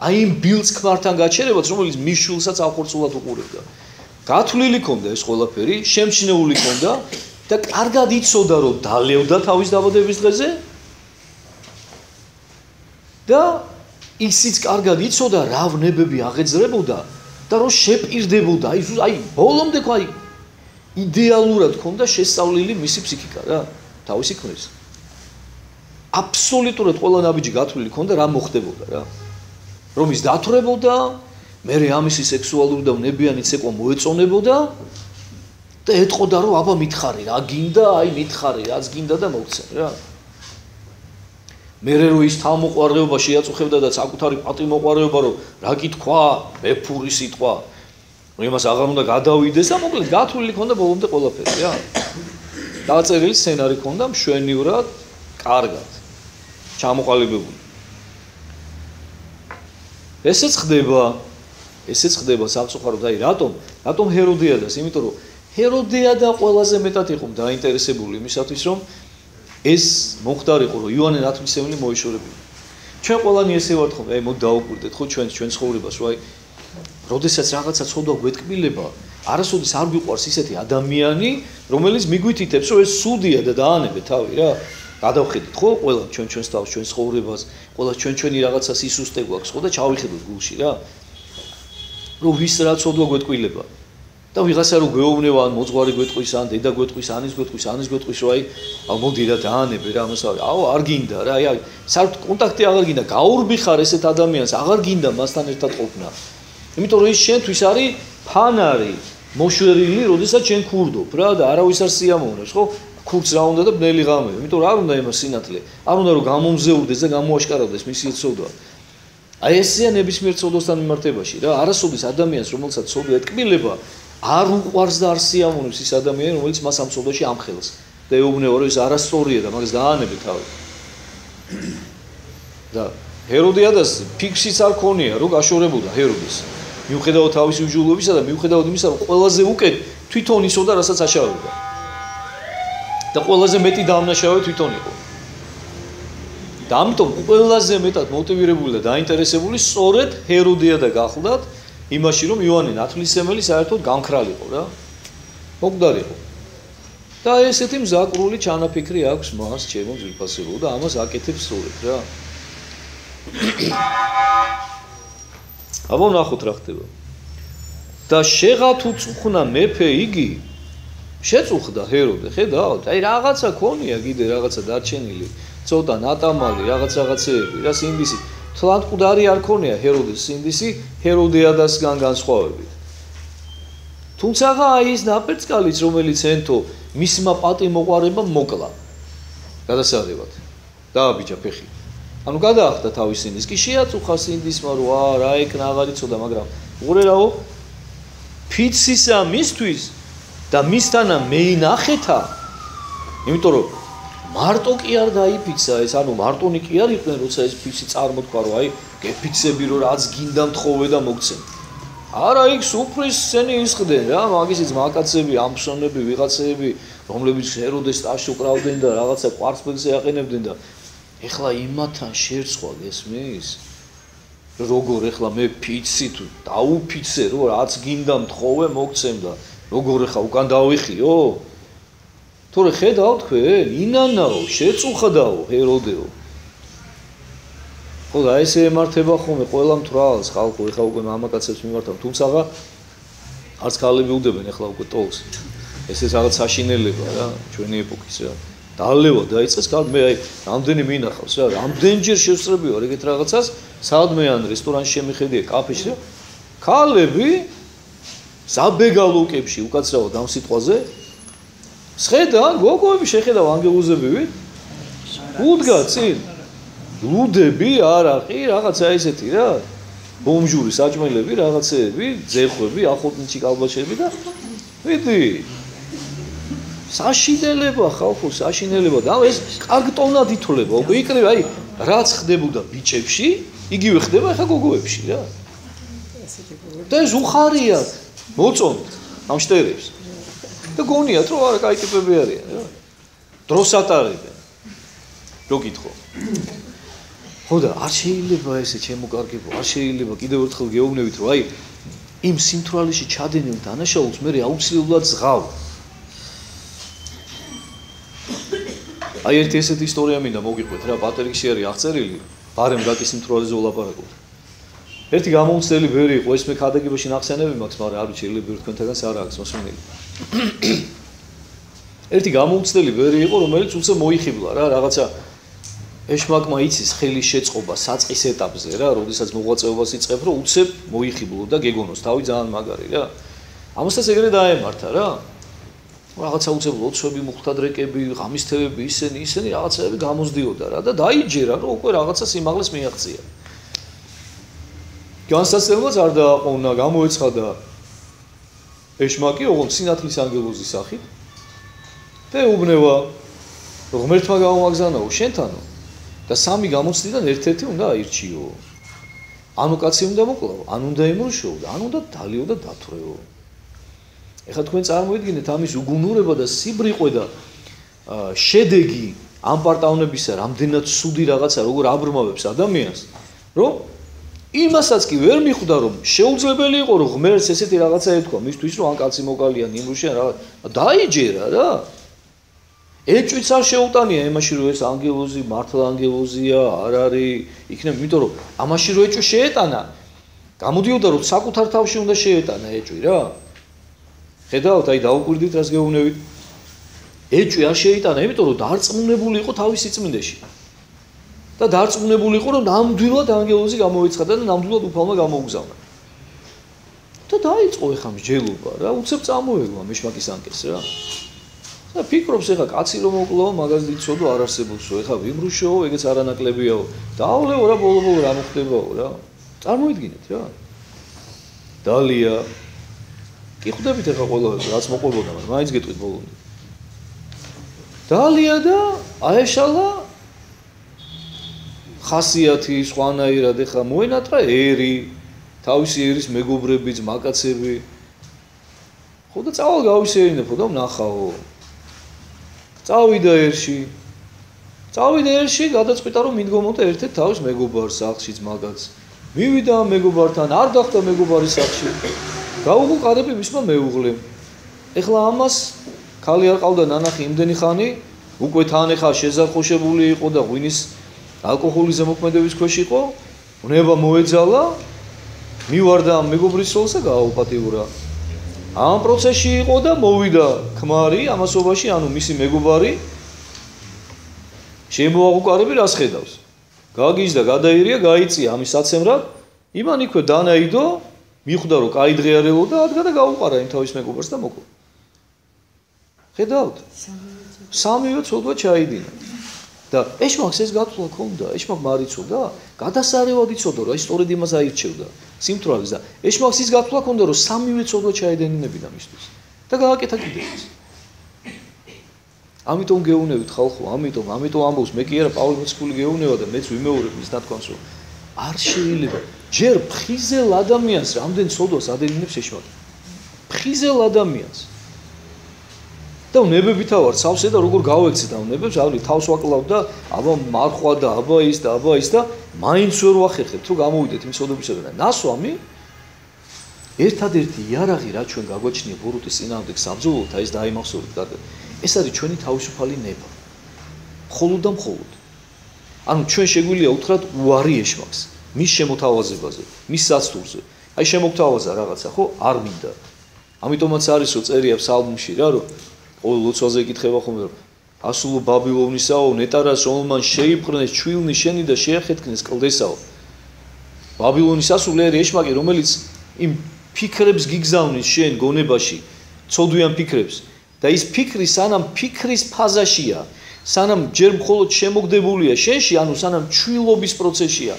აი იმ ბილწ ქმართან გაჩერებაც რომელიც მის შულსაც ახორცულად უყურებდა გათვლილი ქონდა ეს ყველაფერი შემჩნეული ქონდა და კარგად იცოდა რომ დალევდა თავის დაბადების დღეზე და ისიც კარგად იცოდა რა ვნებები აღეძრებოდა და რომ შეპირდებოდა აი ბოლომდე აი იდეალურად ქონდა შესწავლილი მისი ფსიქიკა რა თავისი ქმრის აბსოლუტურად ყველა ნაბიჯი გათვლილი ქონდა რა მოხდებოდა რა რომ ის დათვრებოდა მე ამისი სექსუალური და ვნებიანი ცეკვა მოეწონებოდა და ეტყოდა რომ აბა მითხარი რა გინდა აი მითხარი რაც გინდა და მოგცემ რა მე რო ის თავმოყარეობა შეაწუხებდა და საკუთარი პატიმოყარეობა რომ რა კითხვა, მე ფური სიტყვა. იმას აღარ უნდა გადავიდეს და მოკლედ გათვლილი ქონდა ბოლომდე ყველაფერი რა. დაწერილი სცენარი ქონდა მშვენივრად, კარგად. ჩამოყალიბებული. ესეც ხდება სამწუხაროდ, აი რატომ ჰეროდიადას, იმიტომ რომ ჰეროდიადა ყველაზე მეტად იყო დაინტერესებული იმისათვის, რომ ეს მომხდარიყო, რომ იოანე ნათლისმცემელი მოეშორებინა. ჩვენ ყველანი ესე ვართ ხოლმე, აი მოდი დაუკვირდეთ ხო ჩვენ ცხოვრებას, რომ აი როდესაც რაღაცა ცოდვა გვეთკბილება, არასოდეს არ გვიყვარს ისეთი ადამიანი, რომელიც მიგვითითებს, რომ ეს სუდია და დაანებე თავი რა. გადავხედით ხო ყველა ჩვენს თავს, ჩვენს ცხოვრებას, ყველა ჩვენი რაღაცა სისუსტე გვაქვს ხო და ჩავიხედოთ გულში რა. რომ ვის რა ცოდვა გვეთკბილება. და ვიღაცა რო გვეუბნება, ან მოძღვარი გვეთყვის, ან დედა გვეთყვის, ანის გვეთყვის, რომ აი მოდი რა დაანებე რა ამასავე. არ გინდა რა, აი საერთოდ კონტაქტი აღარ გინდა, გაურბი ხარ ესეთ ადამიანს, აღარ გინდა მასთან ერთად ყოფნა. იმიტომ რომ ის შენთვის არის ფანარი, მოშვერილი, როდესაც შენ ქურდობ რა და არავის არ სიამოვნებს, ხო? ქურდს რა უნდა და ბნელი ღამე. იმიტომ რომ არ უნდა იმას სინათლე. არ უნდა რომ გამომზეურდეს და გამოაშკარავდეს მისი ცოდვა. აი ესეა ნებისმიერ ცოდვასთან მიმართებაში რა. არასოდეს ადამიანს, რომელსაც ცოდვა ეთკბილება, არ უყვარს და არ სიამოვნებს ის ადამიანი, რომელიც მას ამ ცოდვაში ამხელს. და ეუბნება რომ ეს არასწორია და მაგას დაანებე თავი. და ჰეროდიადას ფიქსიც არ ქონია, რომ გაშორებოდა ჰეროდეს. მიუხედავად თავისი უჯულობისა და მიუხედავად იმისა, რომ ყველაზე უკეთ თვითონ ისოდა, რასაც აშავებდა. და ყველაზე მეტი დამნაშავე თვითონ იყო. და ამიტომ ყველაზე მეტად მოტივირებული და დაინტერესებული სწორედ ჰეროდიადა გახლდათ იმაში, რომ იოანე ნათლისმცემელი საერთოდ გამქრალიყო რა. მოგდარიყო. და ესეთი მზაკრული ჩანაფიქრი აქვს მას ჩემო ძვირფასებო და ამას აკეთებს სწორედ რა. აბა ნახოთ რა ხდება. და შეღათ უწუხნა მეფე იგი შეწუხდა ჰეროდე, ხედავთ? აი რაღაცა ქონია კიდე რაღაცა დარჩენილი, ცოტა ნატამალი, რაღაცეები, რა სინდისი. თლად მკვდარი არ ქონია ჰეროდეს სინდისი, ჰეროდიადასგან განსხვავებით. თუმცა აი ის ნაპერწკალიც, რომელიც ენთო მისმა პატიმოყარებამ მოკლა. გადასაღებად. დააბიჯა ფეხი. ანუ გადაახდა თავის სინდის, კი შეაწუხა სინდისმა, რომ რა ეკნა აღარ იცოდა, მაგრამ უყურე რაო, ფიცისა მისთვის და მისთანა მეინახეთა, იმიტომ რომ მარტო კი არ დაიფიცა ეს, ანუ მარტონი კი არ იყვნენ, როცა ეს ფიცი წარმოთქვა, რომ აი გეფიცები, რომ რაც გინდა მთხოვე და მოგცემ. არა, იქ სუფრის სცენი ისხდნენ რა, მაგისიც მაკაცები, ამფსონები, ვიღაცეები, რომლებიც ჰეროდეს ტაშს უკრავდნენ და რაღაცა კვარცხლბილს ეაყენებდნენ და ეხლა იმათან შერცხვა გესმის? როგორ ეხლა მე ფიცი თუ დაუფიცე, რომ რაც გინდა მთხოვე მოგცემ და როგორ ეხლა უკან დავიხიო? თორე ხედავ თქვენ, ინანაო, შეწუხდაო ჰეროდეო. ხო და ესე ემართება ხოლმე ყველა მთვრალს ხალხო, ეხლა უკვე მამაკაცებს მიმართავ, თუმცა არც ქალები უდებენ ეხლა უკვე ტოლს. ესეც რაღაც საშინელება რა, ჩვენი ეპოქის რა. დალევა დაიწყეს ქალ მე აი რამდენი მინახავს რა, რამდენჯერ შევსწრები ვარ ეგეთ რაღაცას, სადმე ან რესტორანში შემიხედია, კაფეში რა. ქალები საბეგალოკებში უკაცრავად ამ სიტყვაზე სხედა, გოგოები შეხედავ ანგელოზებივით. უდგა წინ. ლუდები, არაყი, რაღაცა ესეთი რა. ბომჟური საჭმელები, რაღაცეები, ძეხვები, ახოტნიჩი კალბაშები და ვიდი. საშინელება ხალხო, საშინელება და ეს კარგ ტონად ითვლება. უკვე იქნებ აი რაც ხდებოდა ბიჭებში, იგივე ხდება ახლა გოგოებში რა. და ეს უხარია მოწონთ ამ შტერებს. და გონიათ რომ არა კაი ტიპები არიან რა. დროს ატარებენ. რო გითხო. ხო და არ შეიძლება ესე ჩემო კარგებო, არ შეიძლება კიდევ ერთხელ გეუბნებით რომ აი იმ სიმთვრალეში ჩადენილ დანაშაულს მე აუცილებლად ზღავ. აი ერთი ესეთი ისტორია მინდა მოგიყვეთ რა, პატრიკში არის აღწერილი, ბარემ გაკის სიმთვრალეზე ვლაპარაკობ. ერთი გამოუცდელი ბერი იყო, ეს მე ქადაგებაში ნახსენები მაქვს, მაგრამ არ ვიცი, შეიძლება თქვენთაგანს არ აქვს მოსმენილი. ერთი გამოუცდელი ბერი იყო, რომელიც უცებ მოიხიბლა რა, რაღაცა ეშმაკმა იცის ხელის შეწყობა საწყის ეტაპზე რა, როდესაც მოღვაწეობას იწყებ, რომ უცებ მოიხიბლო და გეგონოს თავი ძალიან მაგარი რა. ამასაც ეგრე დაემართა რა. რაღაცა უცებ ლოცვები, მუხთადრეკები, ღამისთევები, ისინი რაღაცები გამოსდიოდა რა და დაიჯერა, რომ უკვე რაღაცა სიმაღლეს მიაღწია. განსაცდელმაც არ დააყოვნა, გამოეცხადა ეშმაკი, ოღონდ სინათლის ანგელოზის სახით და ეუბნება, რომ ღმერთმა გამომაგზავნაო შენთანო და სამი გამოცდიდან ერთ-ერთი უნდა აირჩიო. ანუ კაცი უნდა მოკლაო, ან უნდა ემრუშო და ან უნდა დალიო და დათვრეო. ეხლა თქვენ წარმოიდგინეთ ამის უგუნურება და სიბრიყვე და შედეგი ამ პარტავნებისა რამდენად სუდი რაღაცა როგორ აბრმავებს ადამიანს, რომ იმასაც კი ვერ მიხვდა რომ შეუძლებელი იყო რომ ღმერთს ესეთი რაღაცა ეთქვა მისთვის რომ ან კაცი მოკალიან იმრუშიან რაღაც დაიჯერა რა. ეჭვიც არ შეუტანია იმაში რომ ეს ანგელოზი მართლა ანგელოზია არ არის იქნებ იმიტომ რომ ამაში რომ ეჭვი შეეტანა გამოდიოდა რომ საკუთარ თავში უნდა შეეტანა ეჭვი რა. ხედავთ აი დაუკვირდით რას გეუბნებით ეჭვი არ შეიტანა იმიტომ რომ დარწმუნებული იყო თავის სიწმინდეში და დარწმუნებული იყო რომ ნამდვილად ანგელოზი გამოიცხადა და ნამდვილად უფალმა გამოუგზავნა და დაიწყო ეხა მსჯელობა რა უცებ წამოეგმა მეშმაკის ანკეს რა. და ფიქრობს ეხა კაცი რომ მოკლაო მაგას დიცოდო არ არსებობსო ეხა ვიმრუშო ეგეც არანაკლებიაო დაავლეო რა ბოლო რა მოხდებაო რა წარმოიდგინეთ რა დალია კი ხვდებით ეხა ყველა რაც მოყოლოდა მაგრამ მაინც გეტყვით ბოლომდე დალია და აეშალა ხასიათი სხვანაირად ეხა მოენატრა ერი თავისი ერის მეგობრები ძმაკაცები ხო და წავალ გავისეირნებო და ვნახაო წავიდა ერში გადაწყვიტა რომ მიდგომოდა ერთ-ერთ თავის მეგობარს სახლში ძმაკაც მივიდა მეგობართან არ დახტა მეგობარის სახლში გაუყარები მისმა მეუღლემ ეხლა ამას ქალი არ ყავდა ნანახი იმდენი ხანი უკვე თან ეხა შეზარხოშებული იყო და ღვინის ალკოჰოლის ზემოქმედების ქვეშ იყო უნება მოეძალა მივარდა მეგობრის სოლსა გააუპატიურა ამ პროცესში იყო და მოვიდა ქმარი ამასობაში ანუ მისი მეგობარი შემოაღუყარები რას ხედავს გაგიჟდა გადაირია გაიწია ამის საცემრად იმან იქვე დანაიდო მიხვდა რომ კაი დღე არ ელოდა ადგა და გაუყარა იმ თავის მეგობარს და მოკლო ხედავთ სამივე ცოდვა ჩაიდინა და ეშმაკს ეს გათვლა ჰქონდა ეშმაკმა არ იცოდა გადასარევად იცოდა რომ აი სწორედ იმას აირჩევდა სიმთვრალეს და ეშმაკს ის გათვლა ჰქონდა რომ სამივე ცოდვა ჩაედინებინა მისთვის და გააკეთა კიდევაც ამიტომ გეუნებით ხალხო ამიტომ ამბობს მე კი არა პავლე მოციქული გეუნება და მეც ვიმეორებ მის ნათქვამს რომ არ შეიძლება ჯერ ფხიზელ ადამიანს რამდენ ცოდვას ადევნებს ეშმაკი ფხიზელ ადამიანს და ნებებითა ვარ სავსე და როგორ გავეცე და ნებებს ავრი თავს ვაკლავ და აბა მარხვა და აბა ის და მაინც ვერ ვახერხებთ რომ გამოვიდეთ იმ ცოდვებისგან ნასვამი ერთადერთი იარაღი რაც ჩვენ გაგვაჩნია ბოროტის წინააღმდეგ საბრძოლოდ აი ეს დაიმახსოვრეთ კარგად ეს არის ჩვენი თავისუფალი ნება მხოლოდ და მხოლოდ ანუ ჩვენ შეგვიძლია უთხრათ უარი ეშმაკს მის შემოთავაზებაზე მის საცდურზე აი შემოგთავაზა რაღაცა ხო არ მინდა ამიტომაც არის რომ წერია ფსალმში რა რომ ყოველ ლოცვაზე იკითხება ხოლმე რომ ასულო ბაბილონისაო ნეტარას რომელმან შეიპყრნეს ჩვილნი შენი და შეახეთქნეს კლდესაო ბაბილონის ასული არის ეშმაკი რომელიც იმ ფიქრებს გიგზავნის შენ გონებაში ცოდვიან ფიქრებს და ის ფიქრი სანამ ფიქრის ფაზაშია სანამ ჯერ მხოლოდ შემოგდებულია შენში ანუ სანამ ჩვილობის პროცესია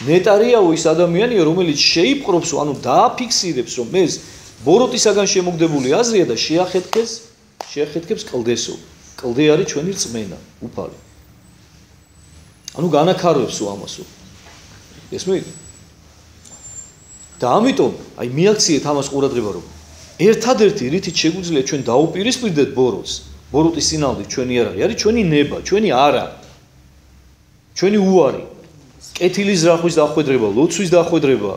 ნეტარიაო ის ადამიანია რომელიც შეიპყრობს ანუ დააფიქსირებს რომ ეს ბოროტისაგან შემოგდებული აზრია და შეახეთქებს კლდესო კლდე არის ჩვენი რწმენა უფალი ანუ განაქარვებს ამასო ესმით და ამიტომ აი მიაქციეთ ამას ყურადღება რომ ერთადერთი რითიც შეგვიძლია ჩვენ დაუპირისპირდეთ ბოროტის წინააღმდეგ ჩვენი არის ჩვენი ნება ჩვენი არა ჩვენი უარი კეთილის რახვის დახვედრება ლოცვის დახვედრება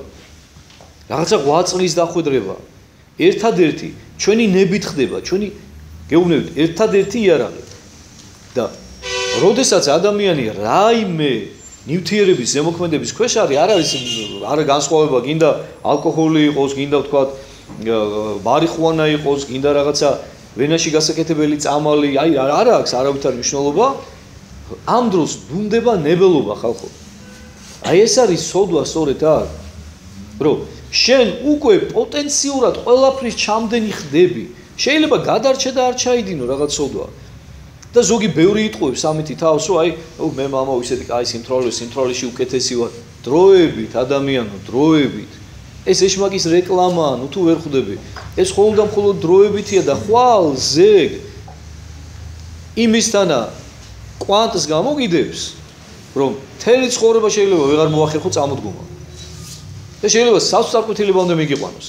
რაღაცა ღვაწლის დახვედრება ერთადერთი ჩვენი ნებით ხდება ჩვენი გეუბნებით ერთადერთი იარაღი და როდესაც ადამიანი რაიმე ნივთიერების ზემოქმედების ქვეშ არის არ განსხვავება გინდა ალკოჰოლი იყოს გინდა ვთქვათ მარიხუანა იყოს გინდა რაღაცა ვენაში გასაკეთებელი წამალი აი არ აქვს არავითარი მნიშვნელობა ამ დროს დუნდება ნებელობა ხალხო აი ეს არის სოდვა სწორედ აქ რომ შენ უკვე პოტენციურად ყველაფრის ჩამდენი ხდები შეიძლება გადარჩა და არ ჩაიდინო რაღაც სოდვა. და ზოგი ბევრი იტყუებს ამითი თავს, რომ აი, მე მამა ისეთი კაი სიმთვრალეში უკეთესი ვარ. დროებით, ადამიანო, დროებით. ეს ეშმაკის რეკლამაა, ნუ თუ ვერ ხვდები. ეს ხოლმე და მხოლოდ დროებითია და ხვალ ზეგ იმისთანა კვანტს გამოგიდებს, რომ მთელი ცხოვრება შეიძლება ვეღარ მოახერხო წამოდგომა. და შეიძლება სასწაკვეთილებამდე მიგიყვანოს.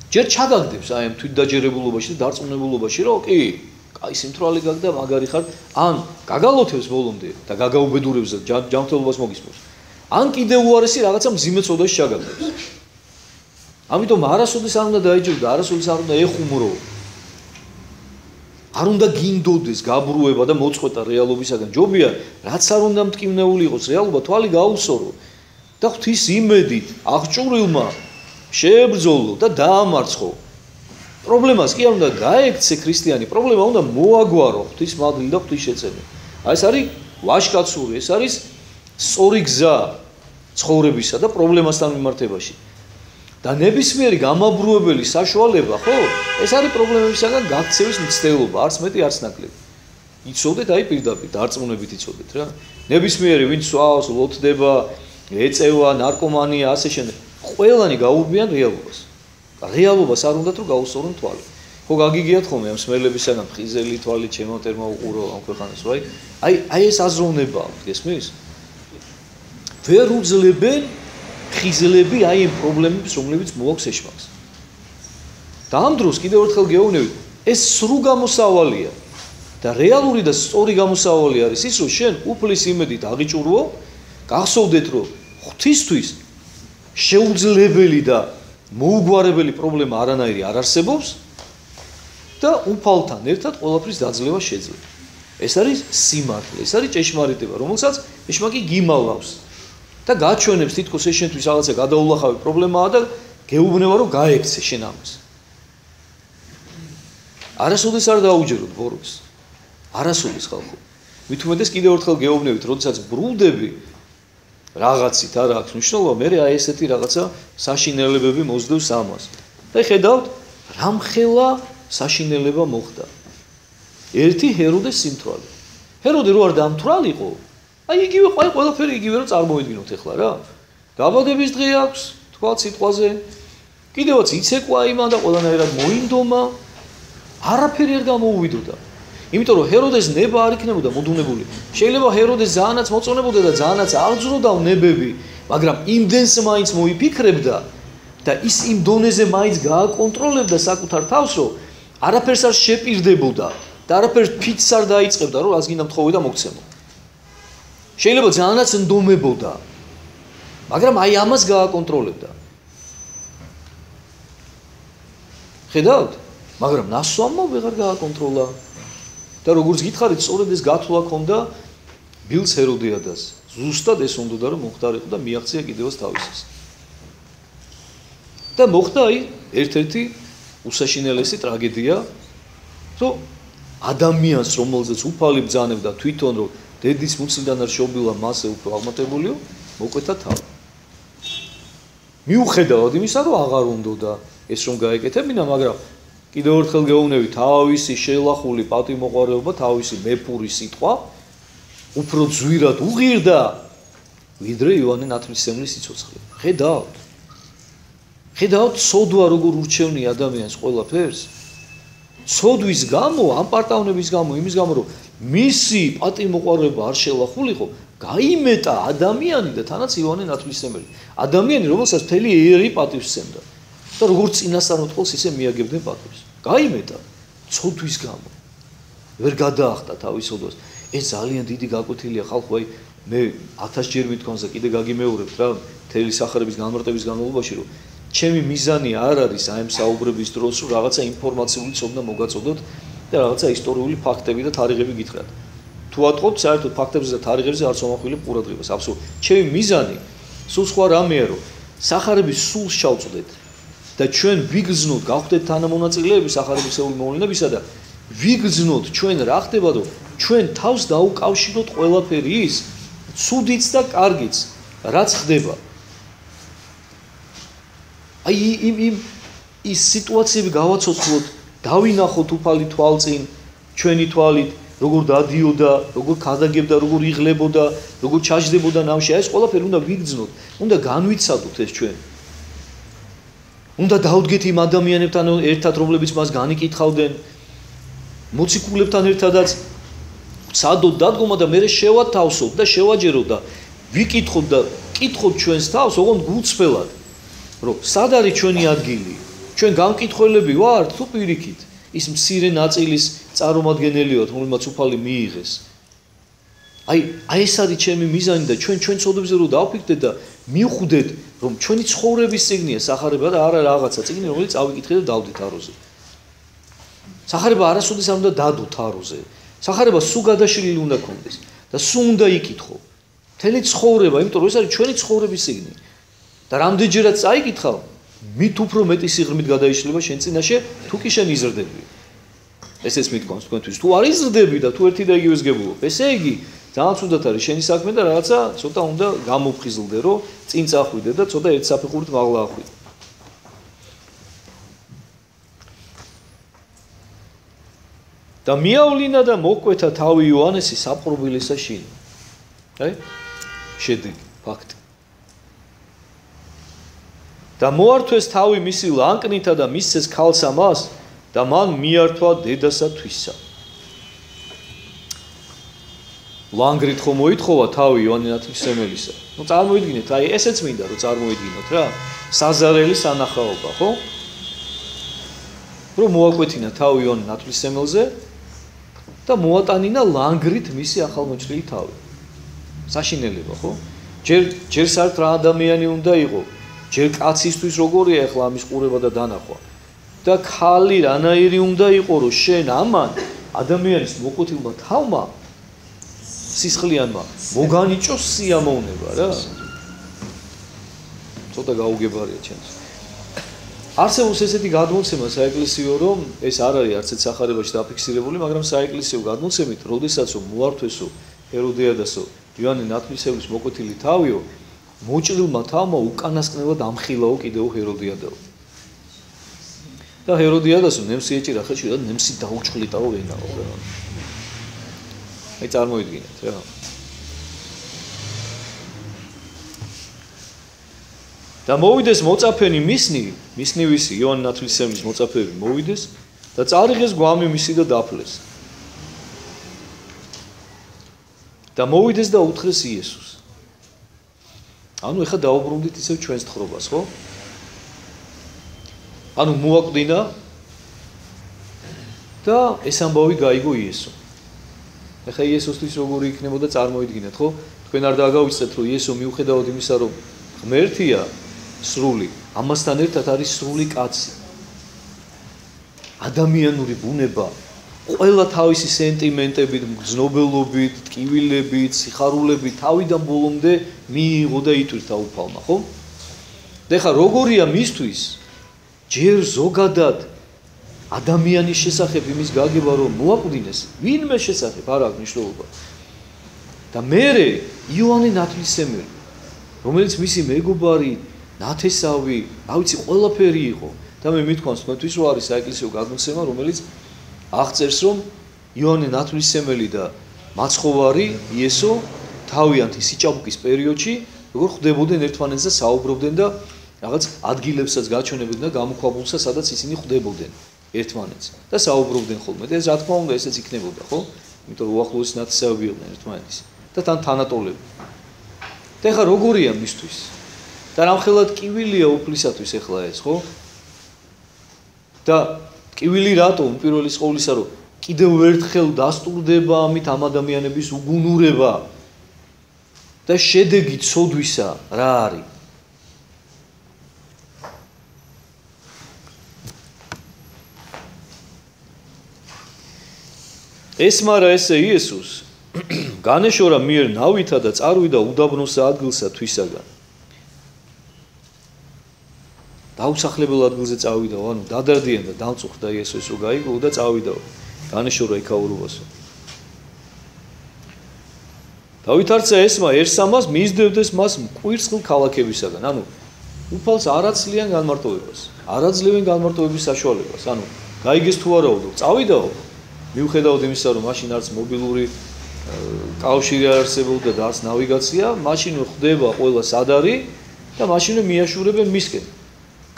ჯერ ჩაგაგდებს აი ამ თვითდაჯერებულობაში და დარწმუნებულობაში, რომ კი, კაი სიმთვრალე გაგდა, მაგარი ხარ, ან გაგალოთებს ბოლომდე და გაგაუბედურებს და ჯანმრთელობას მოგისმოს. ან კიდევ უარესი რაღაცა მძიმე წოდაში ჩაგაგდებს. ამიტომ არასოდეს არ უნდა დაეჯერო და არასოდეს არ უნდა ეხუმრო. არ უნდა გინდოდეს გაბრუება და მოწყვეტა რეალობისაგან. ჯობია, რაც არ უნდა მტკივნეული იყოს, რეალობა თვალი გაუსორო და ღვთის იმედით აღჭურვილმა შეებრძოლო და დაამარცხო. პრობლემას კი არ უნდა გაექცე ქრისტიანი, პრობლემა უნდა მოაგვარო ღვთის მადლი და ღვთის შეწევი. აი ეს არის ვაჟკაცური, ეს არის სწორი გზა ცხოვრებისა და პრობლემასთან მიმართებაში. და ნებისმიერი გამაბრუებელი საშუალება, ხო? ეს არის პრობლემებისგან გაქცევის მცდელობა, არც მეტი, არც ნაკლები. იცოდეთ, აი პირდაპირ დარწმუნებით იცოდეთ რა. ნებისმიერი ვინც სვავს, ლოთდება, ეწევა, ნარკომანია, ასე შემდეგ. ყველანი გაურბიან რეალობას. რეალობას არ უნდათ რომ გაუსწორონ თვალი. ხო გაგიგიათ ხოლმე ამ სმელებისგან ხიზელი თვალი ჩემოტერმა უყურო ამ ქვეყანას, ვაი? აი ეს აზროვნება აქვს, გესმის? ვერ უძლებენ ხიზლები აი ამ პრობლემებს, რომლებიც მოაქვს ეშმაკს. და ამ დროს კიდევ ერთხელ გეუბნებით, ეს სრუ გამოსავალია და რეალური და სწორი გამოსავალი არის ის, რომ შენ უფლის იმედით აღიჭურვო, გახსოვდეთ, რომ ღვთისთვის შეუძლებელი და მოუგვარებელი პრობლემა არანაირი არ არსებობს და უფალთან ერთად ყველაფრის დაძლევა შეძლება. ეს არის სიმართლე, ეს არის ჭეშმარიტება, რომელსაც ეშმაკი გიმალავს. და გაჩვენებს თითქოს ეს შენთვის რაღაცა გადაულახავი პრობლემაა და გეუბნება რომ გაექცე შენ ამას. არასოდეს არ დაუჯეროთ ბოროტს. არასოდეს ხალხო. მით უმეტეს კიდევ ერთხელ გეუბნებით, როდესაც ბრუნდები რაღაცით არ აქვს მნიშვნელობა, მე აი ესეთი რაღაცა საშინელებები მოსდევს ამას. და ხედავთ, რამხელა საშინელება მოხდა. ერთი ჰეროდეს სიმთვრალე. ჰეროდე რო არ დამთვრალიყო, აი იგივე ყველაფერი იგივე რომ წარმოვიდგინოთ ახლა რა. დაბადების დღე აქვს, თქვა სიტყვაზე. კიდევაც იცეკვა იმან და ყველანაირად მოინდომა. არაფერი არ გამოუვიდოდა. იმიტომ რომ ჰეროდეს ნება არ იქნებოდა მოდუნებული. შეიძლება ჰეროდეს ძალიანაც მოწონებოდა და ძალიანაც აღძროდა ნებები, მაგრამ იმდენს მაინც მოიფიქრებდა და ის იმ დონეზე მაინც გააკონტროლებდა საკუთარ თავს, რომ არაფერს არ შეპირდებოდა და არაფერს ფიცს არ დაიწყებდა, რომ რას გინდა მთხოვე და მოგცემო. შეიძლება ძალიანაც ნდომებოდა, მაგრამ აი ამას გააკონტროლებდა. ხედავთ? მაგრამ ნასვამმა ვეღარ გააკონტროლა. და როგორც გითხარით, სწორედ ეს გათვლა ქონდა ბილს ჰეროდიადას. ზუსტად ეს უნდოდა რომ მომხდარიყო და მიაღწია კიდევაც თავისას. და მოხდა აი ერთ-ერთი უსაშინელესი ტრაგედია, რომ ადამიანს, რომელზეც უფალი ბრძანებდა თვითონ, რომ დედის მუცლიდან არ შეობილა მასე უფრო აღმატებულიო, მოკვეთა თავი. მიუხედავად იმისა, რომ აღარ უნდოდა ეს რომ გაეკეთებინა, მაგრამ კიდევ ერთხელ გეუბნები, თავისი შელახული პატიმოყვარეობა, თავისი მეფური სიტყვა უფრო ძვირად უღირდა, ვიდრე იოანე ნათლისმცემლის სიცოცხლე. ხედავთ? ხედავთ, სოდვა როგორ ურჩევნია ადამიანს ყველაფერს? სოდვის გამო, ამ პარტავნების გამო, იმის გამო, რომ მისი პატიმოყვარეობა არ შელახულიყო, გაიმეტა ადამიანი და თანაც იოანე ნათლისმცემელი. ადამიანი, რომელსაც მთელი ერი პატივს სცემდა. და როგორც წინასწარ მოთხოვს, ისე მიაგებდნენ პატივს. გაიმეტა ცოდვის გამო. ვერ გადაახტა თავის სოდვას. ეს ძალიან დიდი გაკვეთილია ხალხო, აი მე 1000 ჯერ მithქვამს და კიდე გაგიმეორებთ რა, მთელი სახრების განმარტების განმავლობაში, რომ ჩემი მიზანი არ არის აი ამ საუბრების დროს, რომ რაღაცა ინფორმაციული ცოდნა მოგაწოდოთ და რაღაცა ისტორიული ფაქტები და თარიღები გითხრათ. თუ ატყობთ საერთოდ ფაქტებზე და თარიღებზე არც მომახვილებ ყურადღებას. აბსოლუტურად. ჩემი მიზანი სულ სხვა რამეა, რომ სახარების სულს ჩავწვდეთ. და ჩვენ ვიგრძნოთ, გავხდეთ თანამონაწილეები სახარებისეული მოვლენებისა და ვიგრძნოთ ჩვენ რა ხდება, რომ ჩვენ თავს დაუკავშიროთ ყველაფერი ის, ცუდიც და კარგიც, რაც ხდება. აი ის სიტუაციები გავაცოცხლოთ, დავინახოთ უფალი თვალწინ, ჩვენი თვალით, როგორ დადიოდა, როგორ ქადაგებდა, როგორ იღლებოდა, როგორ ჩაჯდებოდა ნავში. ეს ყველაფერი უნდა ვიგრძნოთ, უნდა განვიცადოთ ეს ჩვენ. უნდა დავდგეთ იმ ადამიანებთან ერთად, რომლებიც მას განიკითხავდნენ, მოციქულებთან ერთადაც სადოთ დადგომა და მე შევათავსოთ და შევაჯეროთ და ვიკითხოთ და კითხოთ ჩვენს თავს, ოღონდ გულწრფელად, რომ სად არის ჩვენი ადგილი? ჩვენ გამკითხველები ვართ თუ პირიქით ის მცირე ნაწილის წარმომადგენელი ვართ, რომელმაც უფალი მიიღეს. აი ეს არის ჩემი მიზანი და ჩვენ ცოდებზე რომ დავფიქრდეთ და მივხვდეთ, რომ ჩვენი ცხოვრების წიგნია სახარება და არა რაღაცა წიგნი, რომელიც ავიკითხეთ და დავდით აროზე. სახარება არასოდეს არ უნდა დადოთ აროზე. სახარება სულ გადაშლილი უნდა გქონდეს და სულ უნდა იკითხო. მთელი ცხოვრება, იმიტომ რომ ეს არის ჩვენი ცხოვრების წიგნი. და რამდენჯერაც წაიკითხავ, მით უფრო მეტი სიღრმით გადაიშლება შენ წინაშე, თუ კი შენ იზრდები. ესეც მithქვამს თქვენთვის, თუ არ იზრდები და თუ ერთი და იგივეს გებულობ, ესე იგი ძალიან ცუდად არის შენი საქმე და რაღაცა ცოტა უნდა გამოფხიზლდე, რომ წინ წახვიდე და ცოტა ერთ საფეხურით მაღლა ახვიდე. და მიავლინა და მოკვეთა თავი იოანესი საპყრობილისა შინ. აი? შედეგი, ფაქტი. და მოართვეს თავი მისი ლანკნითა და მისცეს ქალსა მას და მან მიართვა დედასა თვისა. ლანგრით ხომ მოითხოვა თავი იოანე ნათლისმცემელისა. ნუ წარმოიდგინეთ, აი ესეც მინდა რომ წარმოიდგინოთ რა. საზარელი სანახაობა, ხო? რომ მოაკვეთინა თავი იოანე ნათლისმცემელზე და მოატანინა ლანგრით მისი ახალმოჭრილი თავი. საშინელება, ხო? ჯერ საერთოდ რა ადამიანი უნდა იყო? ჯერ კაცისთვის როგორია ახლა ამის ყურება და დანახვა? და ქალი რანაირი უნდა იყო, რომ შენ ამან ადამიანის მოკვეთილმა თავმა სისხლიანმა მოგანიჭოს სიამოვნება რა. ცოტა გაუგებარია ჩემს. არსებობს ესეთი გადმოცემა საეკლესიო, რომ ეს არ არის არც ერთ სახარებაში დაფიქსირებული, მაგრამ საეკლესიო გადმოცემით, როდესაც მოართვესო ჰეროდიადასო იოანე ნათლისმცემლის მოკვეთილი თავიო, მოჭრილმა თავმა უკანასკნელად ამხილაო კიდევ ჰეროდიადაო. და ჰეროდიადასო ნემსი ეჭირა ხელში და ნემსი დაუჭყლიტაო ვენაო რა. აი წარმოიდგინეთ რა. და მოვიდეს მოწაფენი მისნი ვისი იოანე ნათლისმცემლის მოწაფეები მოვიდეს და წარიღეს გვამი მისი და დაფლეს. და მოვიდეს და უთხრეს იესოს. ანუ ეხლა დაუბრუნდით ისევ ჩვენს თხრობას, ხო? ანუ მოაკვდინა და ეს ამბავი გაიგო იესო. ეხლა იესოსთვის როგორი იქნებოდა წარმოიდგინეთ, ხო? თქვენ არ დაგავიწყეთ, რომ იესო მიუხედავად იმისა, რომ ღმერთია სრული, ამასთან ერთად არის სრული კაცი. ადამიანური ბუნება, ყველა თავისი სენტიმენტებით, მგრძნობელობით, ტკივილებით, სიხარულებით თავიდან ბოლომდე მიიღო და იტვირთა უფალმა, ხო? და ეხლა როგორია მისთვის ჯერ ზოგადად ადამიანის შესახებ იმის გაგება, რომ მოაკვდინეს, ვინმე შესახებ არ აქვს მნიშვნელობა. და მერე იოანე ნათლისმცემელი, რომელიც მისი მეგობარი, ნათესავი, რა ვიცი, ყველაფერი იყო. და მე მithქვამს თქვენთვის, რომ არის საეკლესიო გადმოცემა, რომელიც აღწერს, რომ იოანე ნათლისმცემელი და მაცხოვარი იესო თავიანთი სიჭაბუკის პერიოდში როგორ ხვდებოდნენ ერთმანეთს და საუბრობდნენ და რაღაც ადგილებსაც გაჩვენებდნენ და გამოქვაბულსა, სადაც ისინი ხვდებოდნენ ერთმანეთს და საუბრობდნენ ხოლმე. და ეს რა თქმა უნდა ესეც იქნებოდა, ხო? იმიტომ რომ უახლოესი ნათესავები იყვნენ ერთმანეთის და თან თანატოლები. და ეხლა როგორია მისთვის? და რამხელად ტკივილია უფლისათვის ეხლა ეს, ხო? და ტკივილი რატომ პირველი ყოვლისა, რომ კიდევ ერთხელ დასტურდება ამით ამ ადამიანების უგუნურება და შედეგი ცოდვისა რა არის? ესმარა ესე იესოს განეშორა მიერ ნავითა და წარვიდა უდაბნოს ადგილსა თვისაგან. დაუსახლებელ ადგილზე წავიდა, ანუ დადარდიან და დამწუხრდა იესოს რომ გაიგო და წავიდა. განეშორა იქაურობასო. დავითარცა ესმაერსამას მისდევდეს მას მკვირცხლ ქალაქებისაგან. ანუ უფალს არ აცლიან განმარტოვებას, არ აძლევენ განმარტოვების საშუალებას. ანუ გაიგეს თუ არა უდო, წავიდაო. მიუხედავად იმისა, რომ მაშინ არც მობილური კავშირი არ არსებობდა და არც ნავიგაცია, მაშინ ხდება ყველა სად არის და მაშინ მიაშურებენ მისკენ.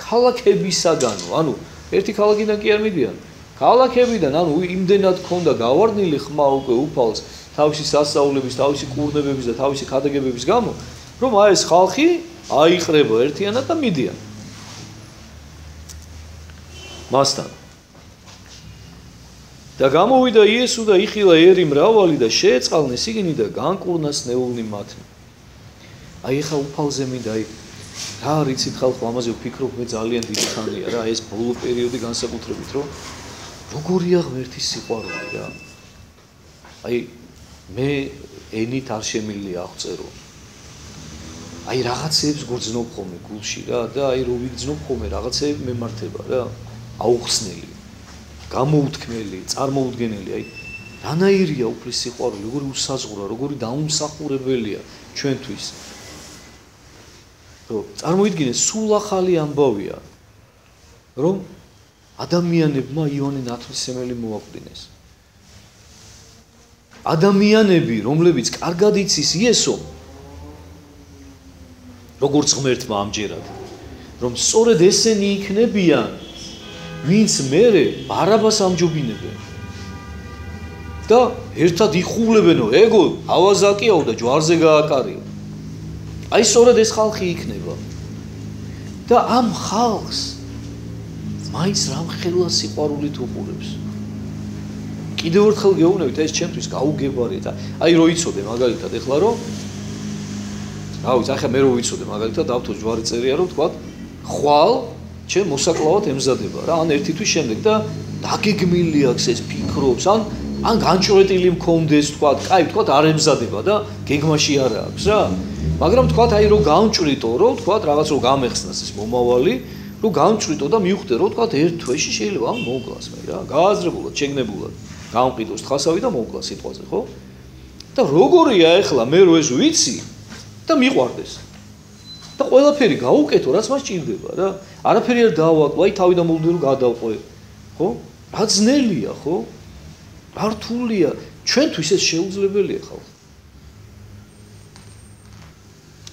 ქალაქებისაგანო, ანუ ერთი ქალაქიდან კი არ მიდიან. ქალაქებიდან, ანუ იმდენად ქონდა გავარდნილი ხმა უკვე უფალს თავისი სასწაულების, თავისი კურნებების და თავისი ქადაგებების გამო, რომ აი ეს ხალხი აიყრება ერთიანად და მიდიან. მასთან და გამოვიდა იესო და იხილა ერი მრავალი და შეეწყალნეს ისინი და განკურნას ნეულნი მათნი. აი ხა უფალზე მინდა აი რა რიცით ხალხო ამაზე ვფიქრობ მე ძალიან დიდი ხანია რა ეს ბოლო პერიოდი განსაკუთრებით რომ როგორია ღმერთის სიყვარული რა. აი მე ენით არ შემილია აღწერო. აი რაღაცებს გძნობ ხოლმე გულში რა და აი რო ვიგძნობ ხოლმე რაღაცები მემართება რა. აუხსნელი, გამოუთქმელი, წარმოუდგენელი, აი რანაირია უფლის სიყვარული, როგორი უსაზღვროა, როგორი დაუმსახურებელია ჩვენთვის. რომ წარმოიდგინე სულ ახალი ამბავია, რომ ადამიანებმა იოანე ნათლისმცემელი მოაკვდინეს. ადამიანები, რომლებიც კარგად იცის იესო, როგორც ღმერთმა ამჯერად, რომ სწორედ ესენი იქნებიან, ვინც მერე ბარაბას ამჯობინებენ. და ერთად იხულებენო, ეგო ავაზაკიაო და ჯვარზე გააკარიო. აი სწორედ ეს ხალხი იქნება. და ამ ხალხს მაინც რამხელა სიყვარულით უყურებს. კიდევ ერთხელ გეუბნებით, ეს ჩემთვის გაუგებარია და აი რო იცოდე მაგალითად ეხლა რომ რა ვიცი, ახლა მე რო ვიცოდე მაგალითად ავთო ჯვარი წერია რომ თქვა ხვალ ჩემ მოსაკლავად ემზადება რა, ან ერთი თვის შემდეგ და დაგეგმილი აქვს ეს ფიქრობს, ან განჭრეტილი მქონდეს თქვა, კაი თქვა არ ემზადება და გეგმაში არ აქვს რა. მაგრამ თქვა აი რომ გამჭრიტო რომ თქვა რაღაც რომ გამეხსნას ეს მომავალი, რომ გამჭრიტო და მივხვდე რომ თქვა ერთ თვეში შეიძლება ამ მოვკლას მე რა, გააზრებულად, შეგნებულად, გამყიდოს თხასავი და მოვკლას სიტყვაზე, ხო? და როგორია ეხლა მე რო ეს ვიცი და მიყვარდეს. და ყველაფერი გაუკეთო, რაც მას ჭირდება რა. არაფერი არ დავაკლო, აი თავიდან მოვდე რომ გადავყვე. ხო? რა ძნელია, ხო? რა რთულია, ჩვენთვის ეს შეუძლებელია ხალხო.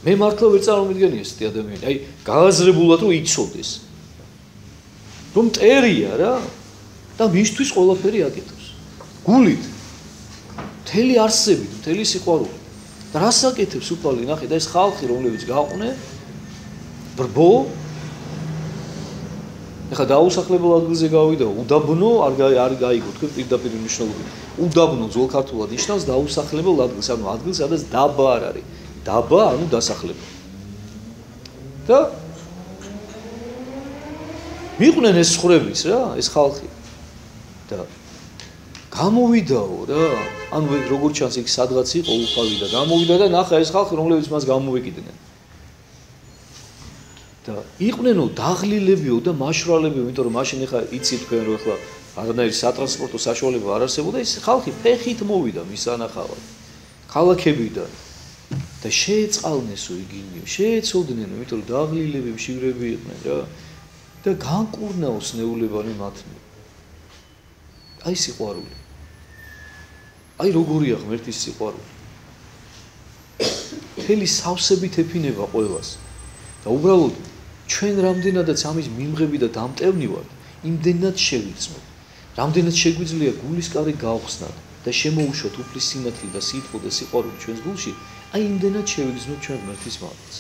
მე მართლა ვერ წარმოვიდგენი ესეთი ადამიანი, აი გააზრებულად რომ იცოდეს. რომ მტერია რა და მისთვის ყველაფერი აკეთებს. გულით, მთელი არსებით, მთელი სიყვარული. და რას აკეთებს უფალი, ნახე და ეს ხალხი რომლებიც გაყვნენ ბრბო ეხლა დაუსახლებელ ადგილზე გავიდა, უდაბნო არ გაიგო თქვენ პირდაპირ მნიშვნელობით. უდაბნო ძველ ქართულად ნიშნავს დაუსახლებელ ადგილს, ანუ ადგილს, სადაც დაბა არ არის. დაბა, ანუ დასახლება. და მიყვნენ ეს ხრების რა, ეს ხალხი. და გამოვიდაო რა, ანუ როგორც ჩანს იქ სადღაც იყო უფალი და გამოვიდა და ნახა ეს ხალხი რომლებიც მას გამოვეკიდნენ. და იყვნენო დაღლილებიო და მაშვრალებიო, იმიტომ რომ მაშინ ეხლა იცით თქვენ რომ ეხლა არანაირი სატრანსპორტო საშუალება არ არსებობდა, ეს ხალხი ფეხით მოვიდა მის ანახავად. ქალაქებიდან და შეეწყალნესო იგინი, შეეცოდნენ, იმიტომ რომ დაღლილები, მშივრები იყვნენ რა და განკურნაოს ნეულებანი მათნი. აი სიყვარული. აი როგორია ღმერთის სიყვარული. მთელი სავსებით ეფინება ყველას. და უბრალოდ ჩვენ რამდენადაც ამის მიმღები და დამტევნი ვართ, იმდენად შევიცნოთ. რამდენად შეგვიძლია გულისკარი გავხსნათ და შემოუშვათ უფლის სინათლე და სითბო და სიყვარული ჩვენს გულში, აი იმდენად შევიგრძნოთ ჩვენ ღმერთის მადლს.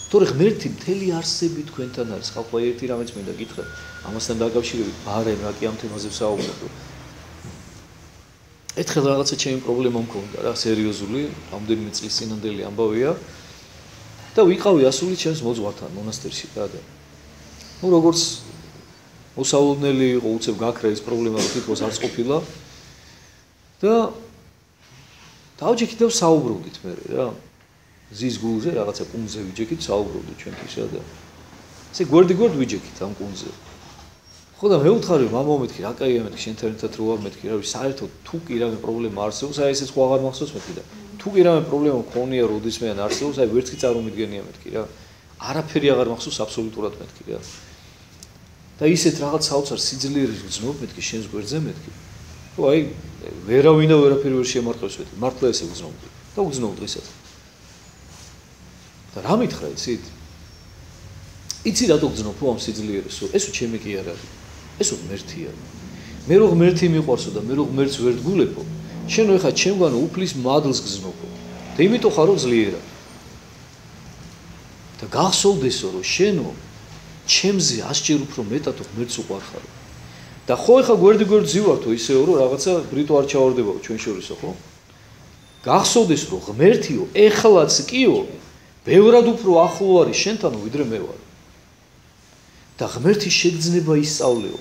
თორე ღმერთი მთელი არსები თქვენთან არის. ხალხო ერთი რამეც მინდა გითხრა, ამასთან დაკავშირებით ბარემ რა კი ამ თემაზე ვსაუბრობ. ერთხელ რაღაცა ჩემი პრობლემა მქონდა რა, სერიოზული, რამდენიმე წლის წინანდელი ამბავია. და ვიყავი ასული ჩემს მოძღვართან მონასტერში და ნუ როგორც მოსაუბრებელი იყო უცებ გაქრა ეს პრობლემა რომ თითქოს არც ყოფილა და დავჯექით და საუბრობდით მე რა ზის გულზე რაღაცა კუნძზე ვიჯექით საუბრობდით ჩვენთვის რა და ესე გვერდ ვიჯექით ამ კუნძზე ხო და მე ვუთხარი მამაო მეთქი რა კაია მეთქი შენთან ერთად რო ვარ მეთქი რა საერთოდ თუ კი რამე პრობლემა არსებობს აი ესეც ხო აღარ მახსოვს მეთქი და თუ კი რამე პრობლემა მქონია როდისმე ან არსებობს აი ვერც კი წარმომიდგენია მეთქი რა არაფერი აღარ მახსოვს აბსოლუტურად მეთქი რა. და ისეთ რაღაც საოცარ სიძლიერეს გძნობ მეთქი შენს გვერდზე მეთქი. თუ აი ვერავინ და ვერაფერი ვერ შემარყევს მეთქი. მართლა ესე გძნობდი და უგზნობ დღესაც. და რა მითხრა იცით? იცი რატო გძნობ ამ სიძლიერესო? ესო ჩემი კი არ არის. ესო ღმერთია. მე რო ღმერთი მიყვარსო და მე რო ღმერთს ვერ დგულებო, შენ ეხა ჩემგან უფლის მადლს გძნობო. და იმიტომ ხარო ძლიერა. და გახსოვდესო რომ შენო ჩემზე 100-ჯერ უფრო მეტად ღმერთს უყვარხარო. და ხო ეხა გვერდი ზივართო ისეო რომ რაღაცა ბრიტო არ ჩავარდებაო ჩვენ შორისო ხო? გახსოვდეს რომ ღმერთიო ეხლაც კიო ბევრად უფრო ახლო არის შენთანო ვიდრე მე ვარ. და ღმერთის შეგრძნება ისწავლეო.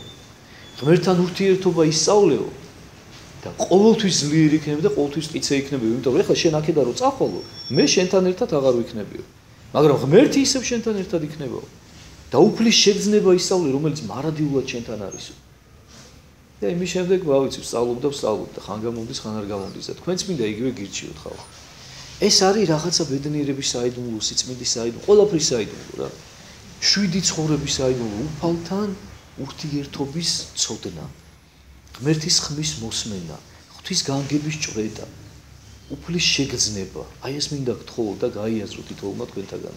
ღმერთთან ურთიერთობა ისწავლეო. და ყოველთვის ძლიერი იქნები და ყოველთვის მტკიცე იქნები, იმიტომ რომ ეხლა შენ აქედან რო წახვალო, მე შენთან ერთად აღარ ვიქნებიო. მაგრამ ღმერთი ისევ შენთან ერთად იქნებაო. და უფლის შეგრძნება ისწავლე, რომელიც მარადიულად შენთან არისო. და იმის შემდეგ ვავიცი ვსწავლობ და ხან გამომდის, ხან არ გამომდის და თქვენც მინდა იგივე გირჩიოთ ხალხო. ეს არის რაღაცა ბედნიერების საიდუმლო, სიწმინდის საიდუმლო, ყველაფრის საიდუმლო რა. 7 ცხოვრების საიდუმლო, უფალთან ურთიერთობის ცოდნა. ღმერთის ხმის მოსმენა, ღვთის განგების ჭვრეტა, უფლის შეგრძნება. აი ეს მინდა გთხოვოთ და გაიაზრო თითოეულმა თქვენთაგან.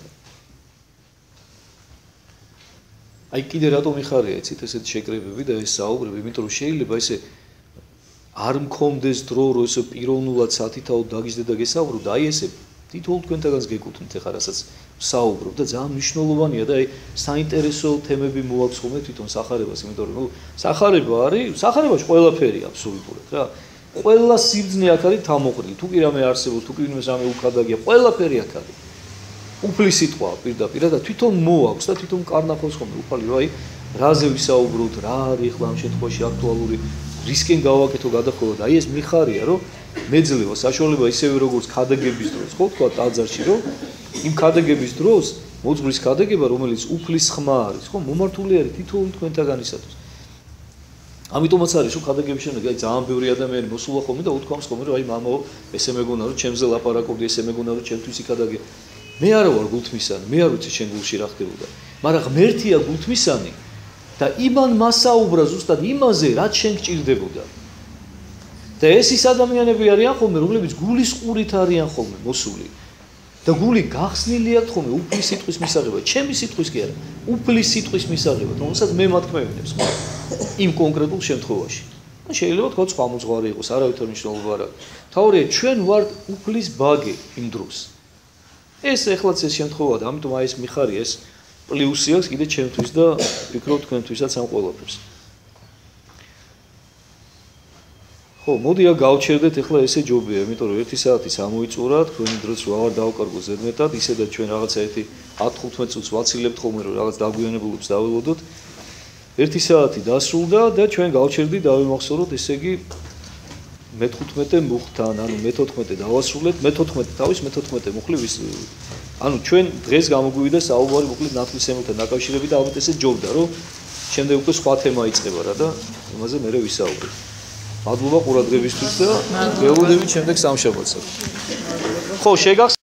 აი კიდე რატომ მიხარია იცით ესეთ შეკრებები და ეს საუბრები, იმიტომ რომ შეიძლება ესე არ მქონდეს დრო, რომ ესე პიროვნულად სათითაოდ დაგიჟდე და გესაუბრო და აი ესე თითოეულ თქვენთაგანს გეკუთვნით ახლა რასაც საუბრობ და ძალიან მნიშვნელოვანია და აი საინტერესო თემები მოაქვს ხოლმე თვითონ სახარებას, იმიტომ რომ სახარება არის, სახარებაში ყველაფერი აბსოლუტურად რა. ყველა სიბრძნე აქ არის თამოყრილი. თუ კი რამე არსებობს, თუ კი ვინმე რამე უხადაგია, ყველაფერი აქ არის. უფლის სიტყვა პირდაპირ და თვითონ მოაქვს და თვითონ კარნახობს ხოლმე უფალი რომ აი რაზე ვისაუბროთ, რა არის ახლა ამ შემთხვევაში აქტუალური, რისკენ გავაკეთო გადახოვა და აი ეს მიხარია რომ მეძლევა საშუალება ისევე როგორც ქადაგების დროს, ხო თქვა ტაძარში რომ იმ ქადაგების დროს მოძღვრის ქადაგება რომელიც უფლის ხმა არის, ხო მომართული არის თითოეულ თქვენთაგანისათვის. ამიტომაც არის რომ ქადაგების შემდეგ აი ძალიან ბევრი ადამიანი მოსულა ხოლმე და უთქვამს ხოლმე რომ აი მამაო ესე მეგონა რომ ჩემზე ლაპარაკობდი, ესე მეგონა რომ ჩემთვის იქადაგე. მე არა ვარ გულთმისანი, მე არ ვიცი შენ გულში რა ხდებოდა. მაგრამ ღმერთია გულთმისანი და იმან მასაუბრა ზუსტად იმაზე, რაც შენ გჭირდებოდა. და ეს ის ადამიანები არიან ხოლმე, რომლებიც გულის ყურით არიან ხოლმე მოსული. და გული გახსნილი აქვს ხოლმე უფლის სიტყვის მისაღებად, ჩემი სიტყვის კი არა, უფლის სიტყვის მისაღებად, რომელსაც მე მათქმევინებს ხო? იმ კონკრეტულ შემთხვევაში. და შეიძლება თქვა სხვა მოძღვარი იყოს, არავითარ მნიშვნელობა არ აქვს. თავარია ჩვენ ვართ უფლის ბაგი იმ დროს. ეს ეხლაც ეს შემთხვევა და ამიტომ აი ეს მიხარია ეს პლუსი აქვს კიდე ჩემთვის და ვფიქრობ თქვენთვისაც ამ ყველაფერს. ხო, მოდი აქ გავჩერდეთ ახლა ესე ჯობია, იმიტომ რომ 1 საათი სამოიწურა, თქვენი დროც რო აღარ დავკარგო ზედმეტად, ისედაც ჩვენ რაღაცა 10-15 წუთს ვაცილებთ ხოლმე რომ რაღაც დაგვიანებულებს დაველოდოთ. 1 საათი დასრულდა და ჩვენ გავჩერდით დავიმახსოვროთ, ესე იგი მე-15 მუხთან, ანუ მე-14 დავასრულეთ, მე-14 თავის მე-14 მუხლის ანუ ჩვენ დღეს გამოგვივიდა საუბარი მოკლედ ნათლისმცემელთან დაკავშირებით და ალბათ ესე ჯობდა რომ შემდეგ უკვე სხვა თემა იწყება რა და იმაზე მე ვისაუბრებ. მადლობა ყურადღებისთვის და გეუბნებით შემდეგ სამშაბათს. ხო, შეგახსენებთ